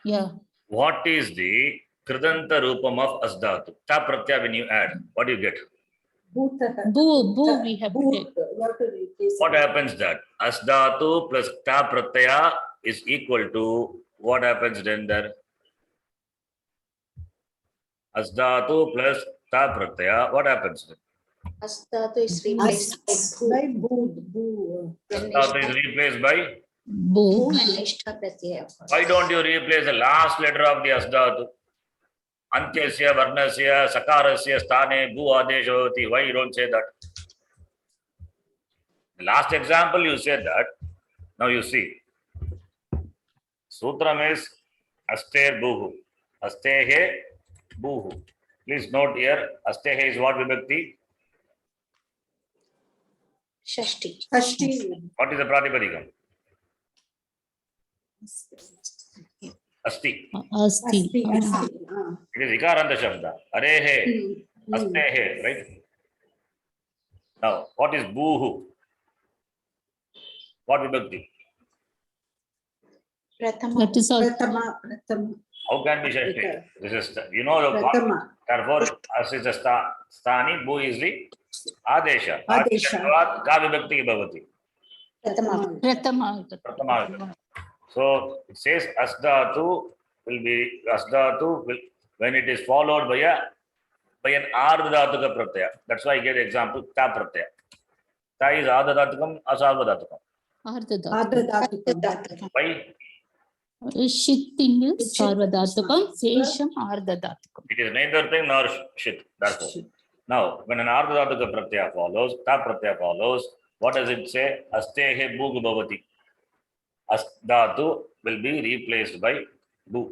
Yeah. What is the kridanta rupam of asdhatu? Ta pratyaya when you add, what do you get? Bhutah. Boo we have to Bhoot. take. You have to replace What it. happens that? Asdhatu plus ta pratyaya is equal to, what happens then there? Asdhatu plus ta pratyaya, what happens then? Astatu is replaced by By bhu. bhoot. Boo. Asdhatu is replaced by? Boo. Bhu and nishtha pratyaya. Why don't you replace the last letter of the asdhatu? Antyasya, varnasya, sakarasya, sthane, bhu adesha bhavati. Why you don't say that? The last example you said that. Now you see. Sutram is aster buhu. Astehe buhu. Please note here, astehe is what vibhakti? Shashti. Ashti. What is the pratipadikam? Asti. Asti. Asti. Asti. It is ikaranta shabda. Arehe, astehe, right? Now, what is buhu? What vibhakti? Prathama. That is all. Pratama. Pratama. How can be shashti? This is, you know the what? Pratama. Therefore, as is the sthani, bhu is the adesha. Adesha. Adesha ka vibhakti bhavati. Prathama. Pratama. Pratama vibhakti. So it says asdhatu will, when it is followed by an ardhatuka pratyaya. That's why I gave the example ta pratyaya. Ta is ardhatukam, asarvadhatukam. Ardhadhatukam. Why? Shitting is sarvadhatukam, sesham ardhadhatukam. It is neither thing nor shit. Therefore, now when an ardhatuka pratyaya follows, ta pratyaya follows, what does it say? Astehe bhu bhavati. Asdhatu will be replaced by bhu.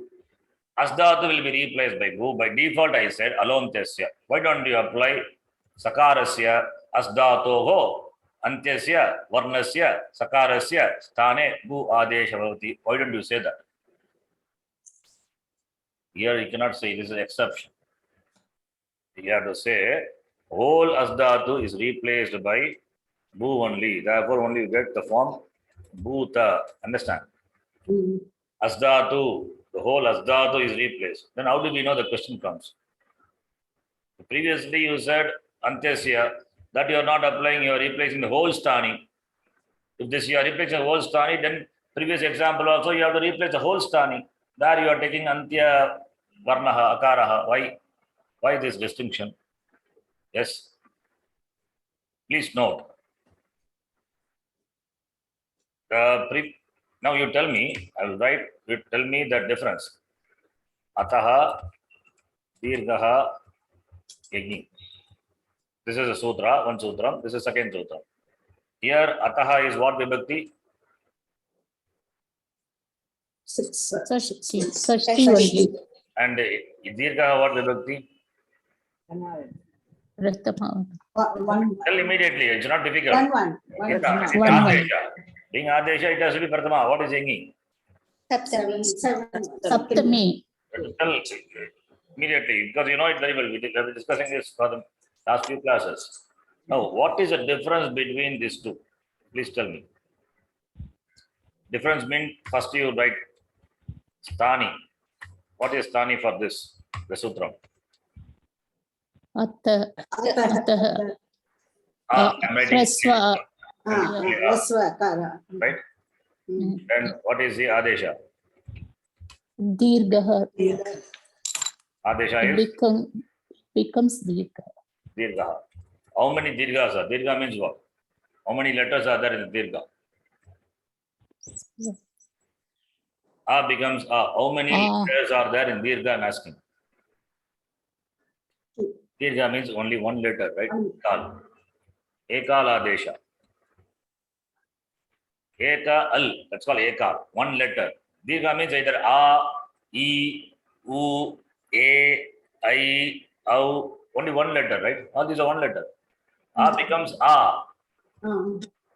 Asdhatu will be replaced by bhu. By default, I said alontyasya. Why don't you apply sakarasya asdhatoho antyasya varnasya sakarasya sthane bhu adesha bhavati? Why don't you say that? Here you cannot say this is an exception. You have to say whole asdhatu is replaced by bhu only. Therefore, only you get the form bhuta. Understand? Asdhatu, the whole asdhatu is replaced. Then how do we know the question comes? Previously you said antyasya, that you are not applying, you are replacing the whole sthani. If this you are replacing the whole sthani, then previous example also you have to replace the whole sthani. There you are taking antya varnaha, akaraha. Why this distinction? Yes. Please note. Now you tell me, I will write, you tell me the difference. Ataha, dirghaha, yajni. This is a sutra, one sutra. This is second sutra. Here, ataha is what vibhakti? Sashti only. And dirghaha what vibhakti? Pratama. Tell immediately, it's not difficult. One. Adesha. Being adesha, it has to be pratama. What is yangi? Saptami. Saptami. Tell immediately, because you know it very well. We have been discussing this for the last few classes. Now, what is the difference between these two? Please tell me. Difference means first you write stani. What is stani for this? The sutram. Atah. अतः I'm writing Hrasva. ह्रस्वकार right. Then what is the adesha? Dirgah. Adesha It is becomes dirgah. dirgha. How many dirghas are? Dirgha means what? How many letters are there in dirgha? A becomes A. How many letters are there in dirgha? I'm asking. Dirgha means only one letter, right? Ekal. Ekal adesha. Eka al. That's called ekal. One letter. Dirgha means either A, E, U, A, I, Au. Only one letter, right? All these are one letter. A becomes A.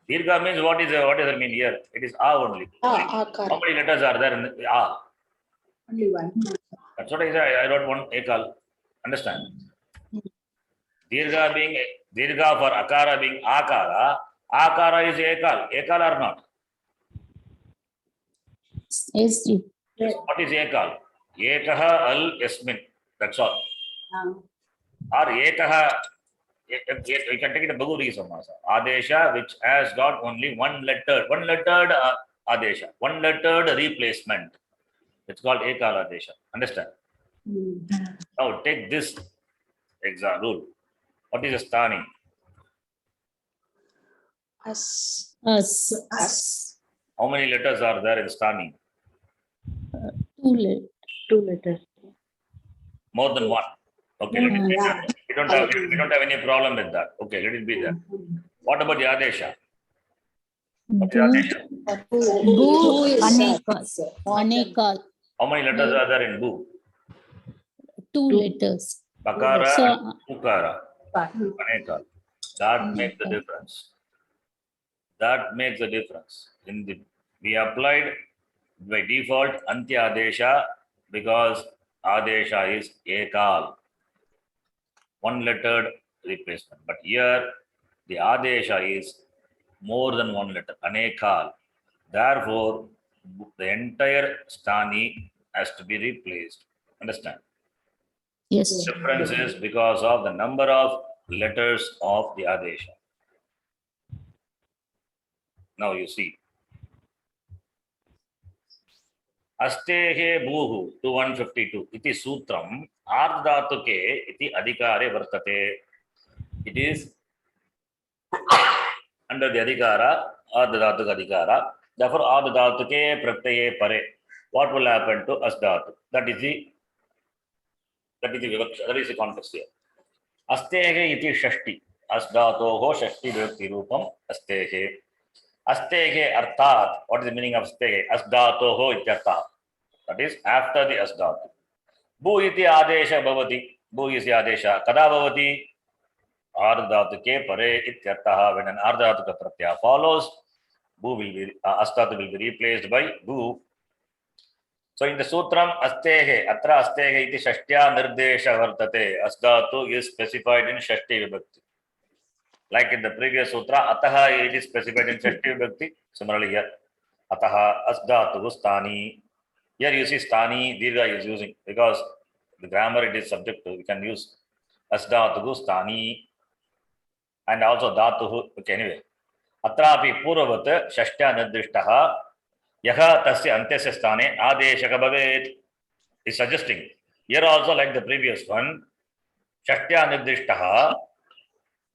Dirgha means what does it mean here? It is A only. How akara. many letters are there in the A? only one. That's what I said. I wrote one ekal. Understand? Dirgha being dirgha for akara being akara. Akara is ekal. Ekal or not? Yes, Ji. What is ekal? Ekaha al yasmin. That's all. Or ekaha. You can take it a Bahuri Samasa. Adesha which has got only one lettered adesha, one lettered replacement. It's called ekal adesha. Understand? Now take this exam rule. What is a stani? As. Us. How many letters are there in stani? Two letters. More than one. Okay, let it be there. We don't have any problem with that. Okay, let it be there. What about the adesha? What is adesha? Bu anekal. Anekal. How many letters are there in bu? Two letters. Bakara So, and ukara. Anekal. That makes the difference. That makes the difference. We applied by default antya adesha because adesha is ekal, one lettered replacement. But here the adesha is more than one letter, anekal. Therefore, the entire stani has to be replaced. Understand? yes. Difference is because of the number of letters of the adesha. Now you see. अस्तेः भूः 152 इति सूत्रम् आर्धधातुके इति अधिकारे वर्तते. It is under the adhikara ardhadhatuka adhikara. Therefore ardhadhatuke pratyaya pare. What will happen to asdhatu? That is the vivaksha. That is the context here. Astehe iti shashti. Asdhatoho shashti vivakti rupam astehe. Astehe arthat. What is the meaning of astehe? Asdhatoho ityartha. That is after the asdhatu. Bu iti adesha bhavati. Bu is the adesha. Kada bhavati? Ardhatuke pare ityartha. When an ardhatuka pratyaya follows, bu will be asdhatu will be replaced by bu. So in the sutram astehe, atra astehe iti shashtya nirdesha vartate. Asdhatu is specified in shashti vibhakti. Like in the previous sutra, ataha it is specified in shashti vibhakti. Similarly here, ataha asdhatu stani. Here you see stani, dirgha is using because the grammar it is subjective. We can use asdhatu stani and also dhatu. Okay, anyway. Atrapi purvavat shashtya nirdishtaha yaha tasya antyasya stane adeshaka bhavet is suggesting. Here also like the previous one, shashtya nirdishtaha,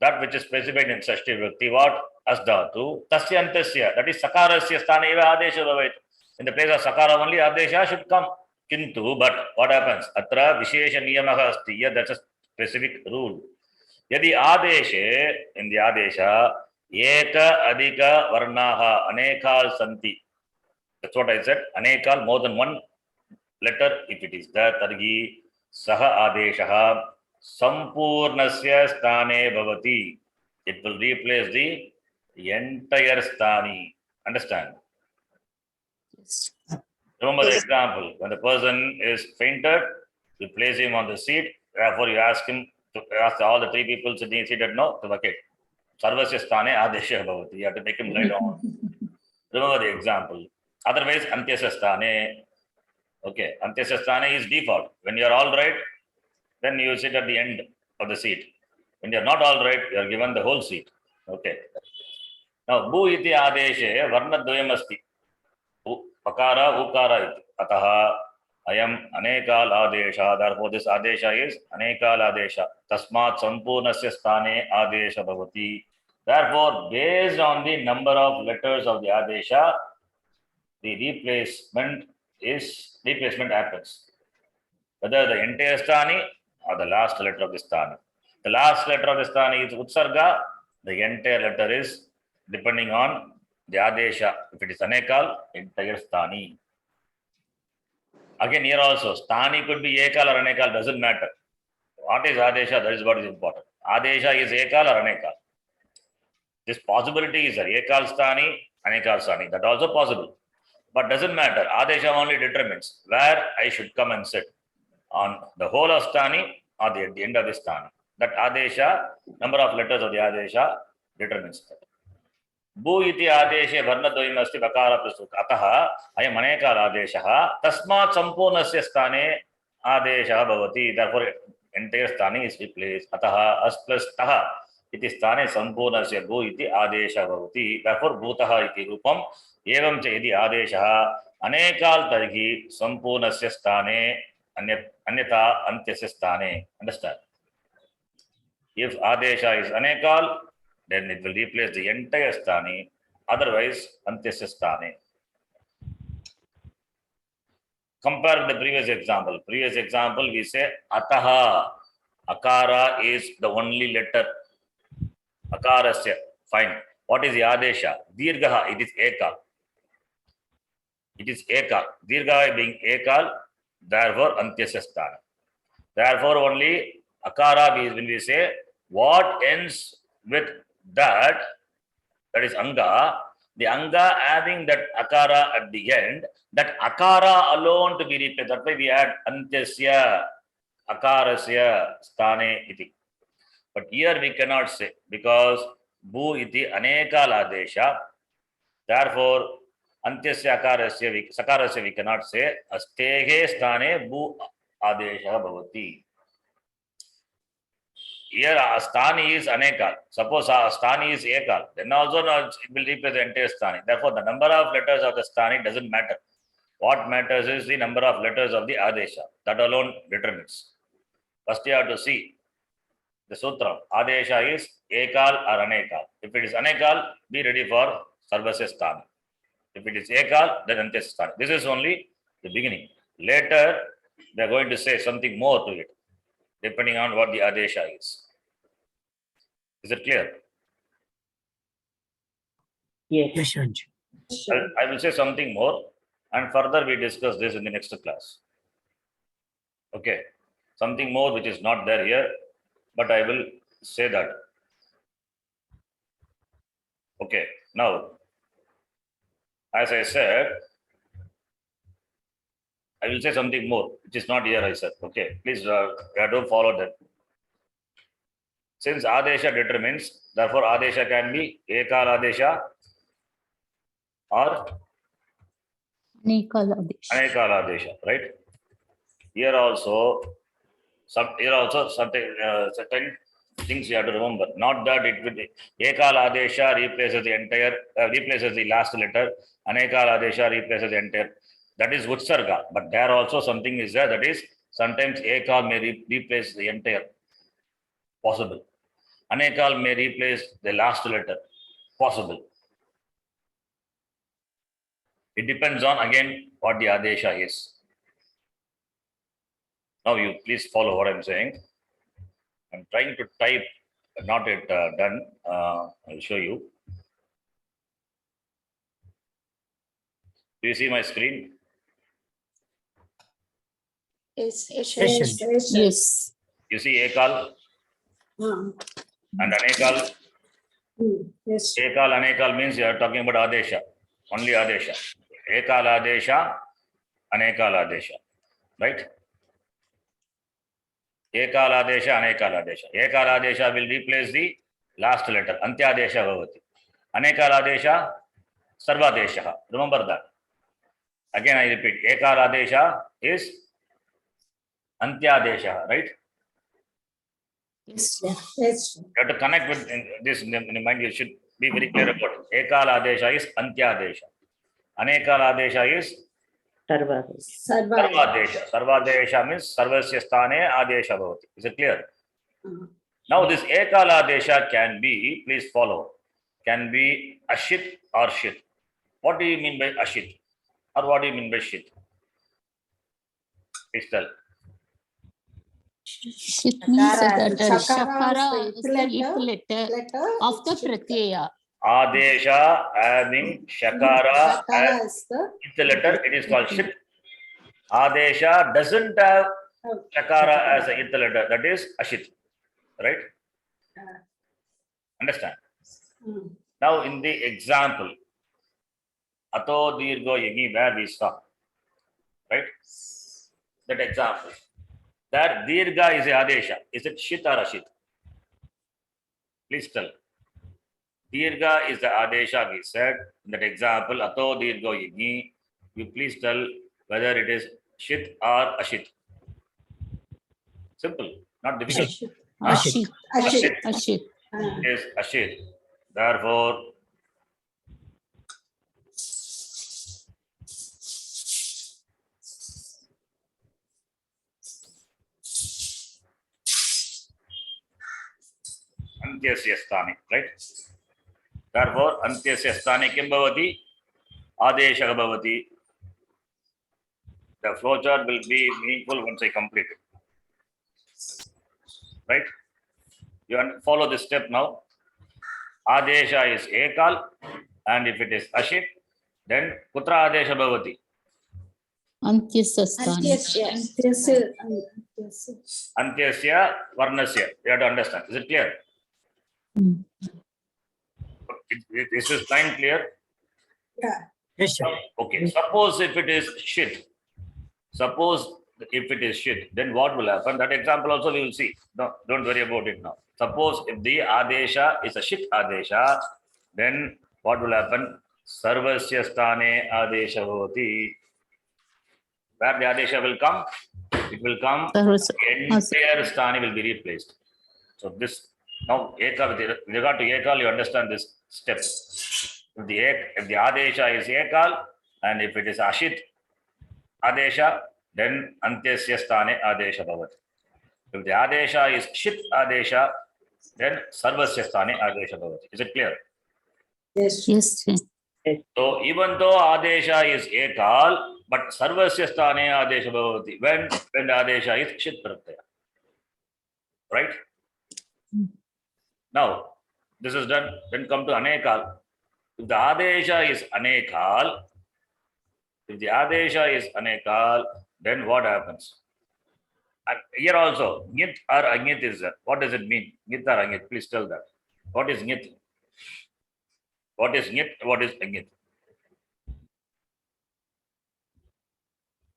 that which is specified in shashti vibhakti, what? Asdhatu tasya antyasya, that is sakarasya stane eva adesha bhavet. In the place of sakara only adesha should come. Kintu, but what happens? Atra vishesha niyamaha asti. Here that's a specific rule. Yadi adeshe, in the adesha, eka adhika varnaha anekal santi. That's what I said. Anekal, more than one letter, if it is there, targi saha adeshaha sampurnasya stane bhavati. It will replace the entire stani. Understand? Yes. Remember the example. When the person is fainted, you place him on the seat. Therefore, you ask him to ask all the three people sitting seated no to vacate. Sarvasya sthane adesha bhavati. You have to make him lie down. Remember the example. Otherwise, antyasya sthane. Okay, antyasya sthane is default. When you are all right, then you sit at the end of the seat. When you are not all right, you are given the whole seat. Okay. Now, bu iti adeshe varna dvayam asti. Pakara, ukara iti. Ataha ayam anekal adesha. Therefore, this adesha is anekal adesha. Tasmat sampurnasya sthane adesha bhavati. Therefore, based on the number of letters of the adesha, the replacement happens. Whether the entire sthani or the last letter of the sthani. The last letter of the sthani is utsarga. The entire letter is depending on the adesha. If it is anekal, entire sthani. Again, here also, sthani could be ekal or anekal, doesn't matter. What is adesha? That is what is important. Adesha is ekal or anekal. This possibility is there. Ekal sthani, anekal sthani. That also possible. But doesn't matter. Adesha only determines where I should come and sit. On the whole of sthani or at the end of the sthani. That adesha, number of letters of the adesha determines that. Bu iti adeshe varnadvayam asti vakara prasut. Ataha ayam anekal adeshaha tasmat sampurnasya sthane adeshaha bhavati. Therefore, entire sthani is replaced. Ataha as plus taha iti sthane sampurnasya bu iti adesha bhavati. Therefore, bhutaha iti rupam evam cha iti adeshaha anekal tarhi sampurnasya sthane anyata antyasya sthane. Understand? If adesha is anekal, then it will replace the entire sthani. Otherwise, antyasya sthane. Compare with the previous example. Previous example, we say ataha. Akara is the only letter. Akarasya. Fine. What is the adesha? Dirghaha. It is ekal. It is ekal. Dirghaha being ekal, therefore antyasya sthana. Therefore, only akara is when we say what ends with that is anga. The anga having that akara at the end, that akara alone to be replaced. That's why we add antyasya, akarasya, sthane iti. But here we cannot say because bu iti anekal adesha. Therefore, antyasya akarasya, sakarasya we cannot say. Astege sthane bu adesha bhavati. Here sthani is anekal. Suppose sthani is ekal. Then also it will replace the entire sthani. Therefore, the number of letters of the sthani doesn't matter. What matters is the number of letters of the adesha. That alone determines. First you have to see the sutra. Adesha is ekal or anekal. If it is anekal, be ready for sarvasya sthani. If it is ekal, then antyasya sthani. This is only the beginning. Later, they are going to say something more to it, depending on what the adesha is. Is it clear? Yes. Yes, Ranji. I will say something more, and further we discuss this in the next class. Okay, something more which is not there here, but I will say that. Okay, now, as I said, I will say something more, which is not here, I said. Okay, please don't follow that. Since adesha determines, therefore adesha can be ekal adesha or Anekal adesha. anekal adesha, right? Here also something certain things you have to remember. Not that it will ekal adesha replaces the entire replaces the last letter. Anekal adesha replaces the entire. That is utsarga. But there also something is there, that is sometimes ekal may replace the entire. Possible. Anekal may replace the last letter. Possible. It depends on again what the adesha is. Now you please follow what I'm saying. I'm trying to type, not yet done. I'll show you. Do you see my screen? Yes, yes, Yes, yes. Ranji. Yes. You see ekal and anekal. Yes. Ekal, anekal means you are talking about adesha, only adesha. Ekal adesha, anekal adesha, right? Ekal adesha, anekal adesha. Ekal adesha will replace the last letter, Antyadesha bhavati. Anekaladesha, Sarvadesha. Remember that. Again, I repeat, Ekaladesha is Antyadesha, right? Yes. Yes. You have to connect with this in the mind. You should be very clear about it. Ekaladesha is Antyadesha. Anekaladesha is Sarvadesha. Sarvadesha. Sarvadesha means Sarvasya Sthane Adesha bhavati. Is it clear? Now this Ekaladesha can be, please follow, can be Ashit or Shit. What do you mean by Ashit? Or what do you mean by Shit? Please tell. Shit means that Shakara shakara is the it letter of the pratyaya. Adesha having Shakara as is the the letter, it is called Shit. Adesha doesn't have Shakara as a it letter, that is Ashit. Right? Understand? Now in the example, Ato Dirgo Yagi, where we saw, right? That example. That Dirga is a Adesha. Is it Shit or Ashit? Please tell. Dirga is the Adesha we said. In that example, Ato Dirgo Yagi, you please tell whether it is Shit or Ashit. Simple, not difficult. Ashit. Ashit. Ashit. It is Ashit. Therefore, Antyasya Sthane, right? Therefore, Antyasya Sthane kim bhavati? Adesha bhavati. The flowchart will be meaningful once I complete it. Right? You follow this step now. Adesha is Ekal, and if it is Ashit, then Kutra Adesha bhavati? Antyasastani. Antyasya Varnasya. You have to understand. Is it clear? Is this line clear? Yes, sir. Okay. Suppose if it is Shit. Suppose if it is Shit, then what will happen? That example also we will see. No, don't worry about it now. Suppose if the Adesha is a Shit Adesha, then what will happen? Sarvasya Sthane Adesha bhavati. Where the Adesha will come? It will come, entire Sthani will be replaced. So this, now Ekal, with regard to Ekal, you understand this step. If the Adesha is Ekal, and if it is Ashit Adesha, then Antyasya Sthane Adesha bhavati. If the Adesha is Shit Adesha, then Sarvasya Sthane Adesha bhavati. Is it clear? Yes. Yes. So even though Adesha is Ekal, but Sarvasya Sthane Adesha bhavati. When the Adesha is Shit Pratyaya. Right? Now, this is done. Then come to Anekal. If the Adesha is Anekal, then what happens? And here also, Nyit or Anyit is there. What does it mean? Nyit or Anyit? Please tell that. What is Nyit? What is Nyit? What is Anyit?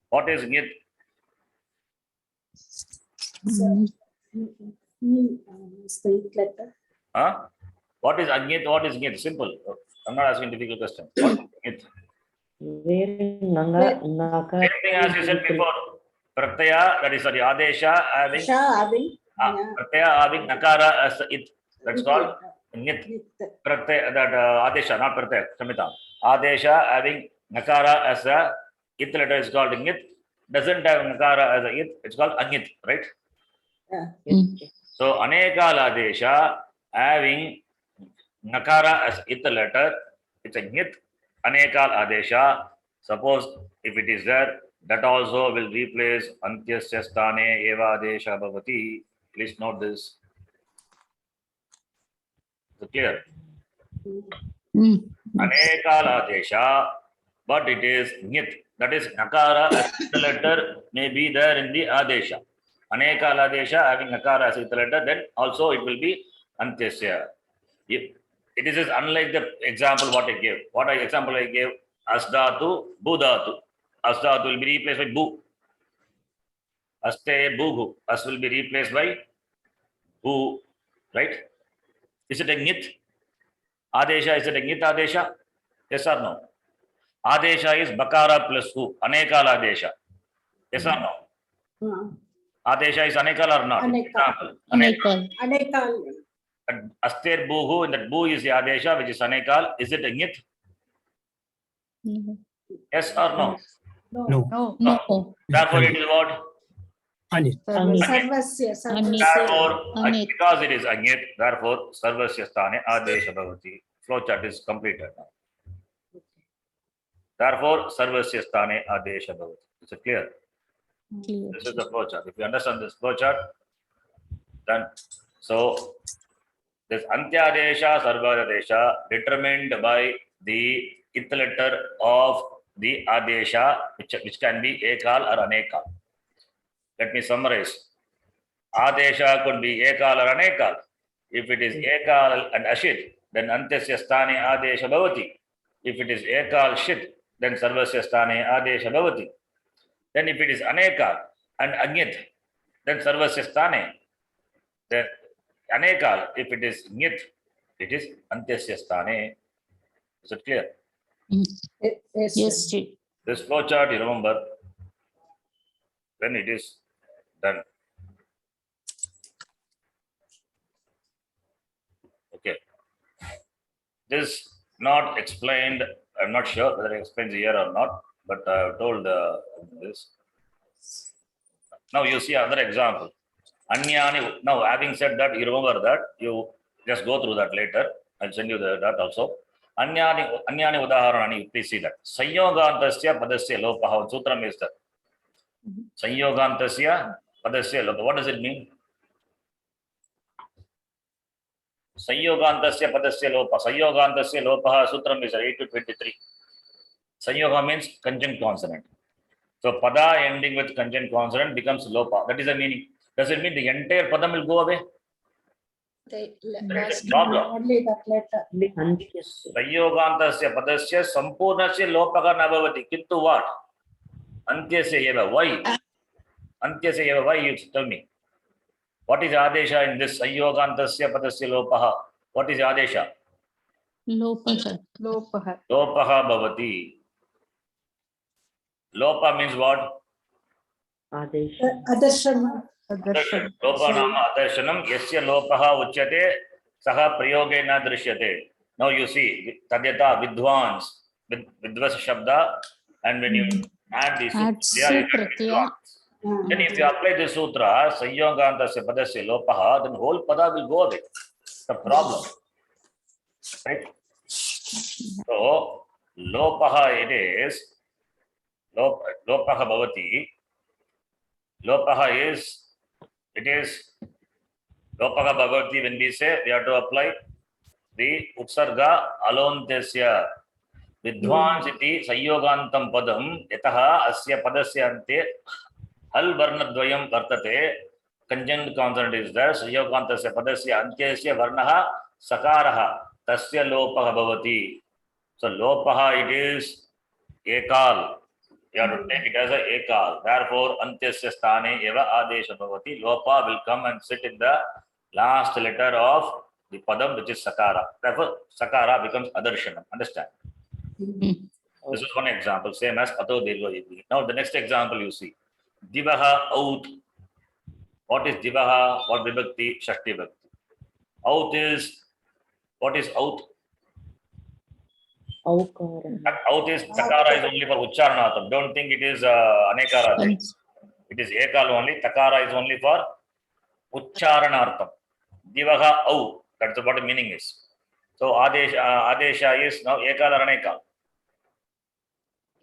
What is Nyit? Letter. Huh? What is Anyit? What is Nyit? Simple. I'm not asking difficult question. What is Nyit? Anything as you said before. Pratyaya, that is sorry, Adesha having Pratyaya having Nakara as it. That's called Nyit. Pratyaya, that Adesha, not Pratyaya, Samita. Adesha having Nakara as a it letter is called Nyit. Doesn't have Nakara as a it, it's called Anyit, right? So Anekal Adesha having Nakara as it letter, it's a Nyit. Anekal Adesha, suppose if it is there, that also will replace Antyasya Sthane Eva Adesha Bhavati. Please note this. Is it clear? Anekal Adesha, but it is Nyit. That is Nakara as the letter may be there in the Adesha. Anekal Adesha having Nakara as the letter, then also it will be Antyasya. It is unlike the example what I gave. What example I gave? Asdatu, Budatu. Asdatu will be replaced by Bu. Aste, Buhu. As will be replaced by Bu. Right? Is it a Gnit? Adesha, is it a Gnit Adesha? Yes or no? Adesha is Bakara plus who? Anekal Adesha. Yes or no? Adesha is Anekal or not? Anekal. Example. Anekal. Anekal. Aster Buhu, and that Bu is the Adesha, which is Anekal. Is it a Gnit? No. Yes or no? No. No. No. Therefore, it is what? Anit. Sarvasya. Sarvasya. Therefore, Anit. because it is Anyat, therefore, Sarvasya Sthane Adesha Bhavati. Flowchart is completed now. Therefore, Sarvasya Sthane Adesha Bhavati. Is it clear? Clear. This is the flowchart. If you understand this flowchart, then so this Antyadesha, Sarvadesha determined by the ith letter of the Adesha, which can be Ekal or Anekal. Let me summarize. Adesha could be Ekal or Anekal. If it is Ekal and Ashit, then Antyasya Sthane Adesha Bhavati. If it is Ekal Shit, then Sarvasya Sthane Adesha Bhavati. Then if it is Anekal and Anyat, then Sarvasya Sthane. Then Anekal, if it is Nyat, it is Antyasya Sthane. Is it clear? Yes. Yes, Ji. This flowchart, you remember, when it is done. Okay. This not explained, I'm not sure whether it explains here or not, but I have told this. Now you see another example. Anyani, now having said that, you remember that, you just go through that later. I'll send you that also. Anyani udaharanani, please see that. Sanyogantasya padasya lopaha, sutram is that. Sanyogantasya padasya lopaha. What does it mean? Sanyogantasya padasya lopaha. Sanyogantasya lopaha, sutram is 8 to 23. Sanyoga means conjunct consonant. So pada ending with conjunct consonant becomes lopa. That is the meaning. Does it mean the entire padam will go away? The There is last a problem. Only that letter. Sanyogantasya padasya sampurnasya lopaka nabhavati. Kintu what? Antyasya eva. Why? Antyasya eva. Why? You tell me. What is adesha in this sanyogantasya padasya lopaha? What is adesha? Lopaha. Lopaha. Lopaha bhavati. Lopa means what? Adesh. Adarshana. Darshan. Lopa nama adarshanam yasya lopaha uchyate saha prayoge na drishyate. Now you see tadyata vidvans vidvas shabda, and when you add these Add sutras, pratyaya. then if you apply this sutra sanyogantasya padasya lopaha, then whole pada will go away. The problem, right? So lopaha it is lopaha bhavati. Lopaha is it is lopaha bhavati. When we say we have to apply the utsarga alontasya vidvans iti sanyogantam padam yataha asya padasya ante hal varnadvayam vartate. Conjunct consonant is there. Sanyogantasya padasya antyasya varnaha sakaraha tasya lopaha bhavati. So lopaha it is ekal. You have to take it as a ekal. Therefore, antyasya sthane eva adesha bhavati. Lopa will come and sit in the last letter of the padam, which is sakara. Therefore, sakara becomes adarshana. Understand? This is one example, same as ato dirgha iti. Now, the next example you see. Divaha out. What is divaha? What vibhakti? Shashti vibhakti. Out is, what is out? Aukara. Out is, takara is only for ucharanatham. Don't think it is anekara. It is ekal only. Takara is only for ucharanartham. Divaha au. That's what the meaning is. So adesha is now ekal or anekal.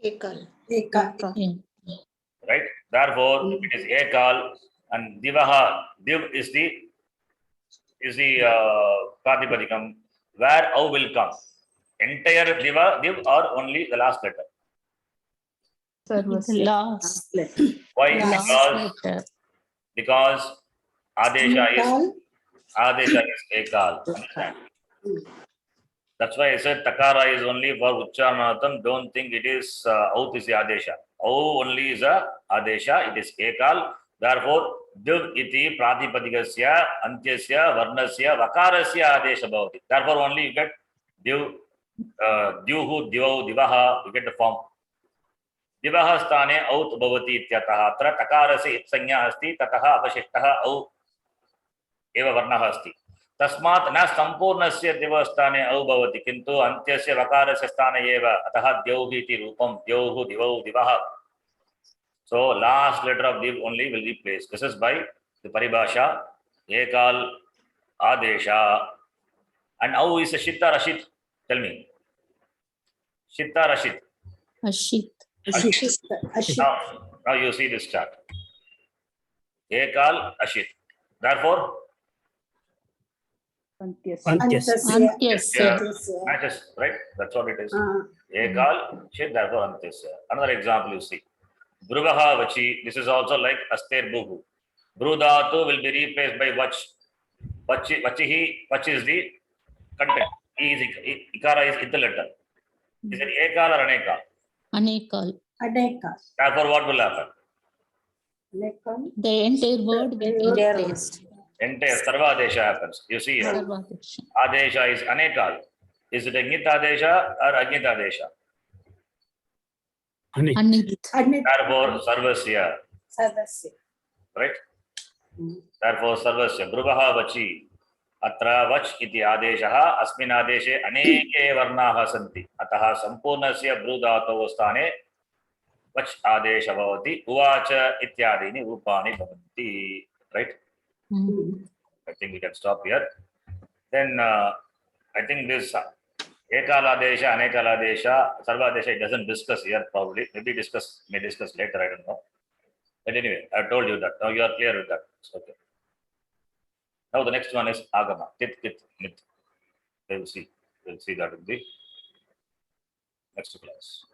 Ekal. Eka. Yeah. Right? Therefore, it is ekal, and divaha, div is the pratipadikam, where au will come. Entire div or only the last letter. Sarvasya. Last. Why? Last letter. Because adesha Ekal. is ekal. Understand? That's why I said takara is only for ucharanatham. Don't think it is out is the adesha. Au only is a adesha. It is ekal. Therefore, दिव् इति प्रातिपदिकस्य अन्त्यस्य वर्णस्य वकारस्य आदेशः भवति. Therefore only you get दिव्, द्युः, दिवौ, दिवः, you get the form. दिवः स्थाने औत् भवति इत्यतः अत्र टकारस्य यत् संज्ञा अस्ति ततः अवशिष्टः औ एव वर्णः अस्ति. तस्मात् न सम्पूर्णस्य दिवस्थाने औ भवति किन्तु अन्त्यस्य वकारस्य स्थाने एव. अतः द्यौः इति रूपं द्यौः, दिवौ, दिवः. So last letter of div only will be placed. This is by the paribhasha ekal adesha. And how is a shit or ashit? Tell me. Shit or ashit? Ashit. Now you see this chart. Ekal ashit. Therefore, Antyasya. matches, right? That's what it is. Ekal shit. Therefore, antyasya. Another example you see. Bruvaha vachi. This is also like aster buhu. Bru dhatu will be replaced by vach. Vachihi. Vach is the content. Ikara is the letter. Is it ekal or aneka? Anekal. Therefore, what will happen? The entire word will be replaced. Entire sarvadesha happens. You see here. Sarvadesha. Adesha is anekal. Is it a ngit adesha or agnit adesha? Anit. Therefore, sarvasya. Right? Therefore, sarvasya. Bruvaha vachi. Atra vach iti adeshaha. Asmin adeshe aneke varnaha santi. Ataha sampurnasya brudhatoh sthane vach adesha bhavati. Uvacha ityadini rupani bhavanti. Right? I think we can stop here. Then I think this ekaladesha, anekaladesha, sarvadesha, it doesn't discuss here probably. Maybe may discuss later, I don't know. But anyway, I told you that. Now you are clear with that. It's okay. Now the next one is agama. Tit, kit, nit. We'll see that in the next class.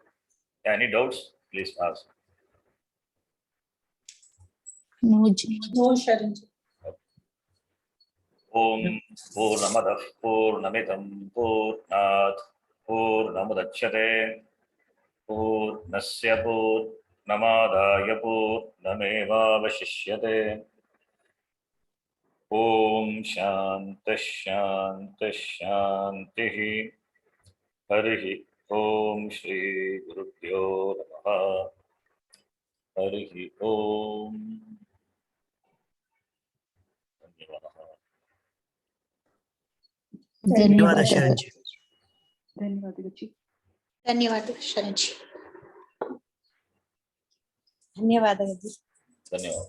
Yeah, any doubts? Please ask. No. Om Purnamadah Purnamidam Purnat Purnamudachyate Purnasya Purnamadaya Purnamevavashishyate. Om Shanti Shanti Shanti. Harihi Om Shri Gurubhyo Namaha. Harihi Om. धन्यवाद शरण जी. धन्यवाद शरण जी. ಧನ್ಯವಾದಗಳು. धन्यवाद.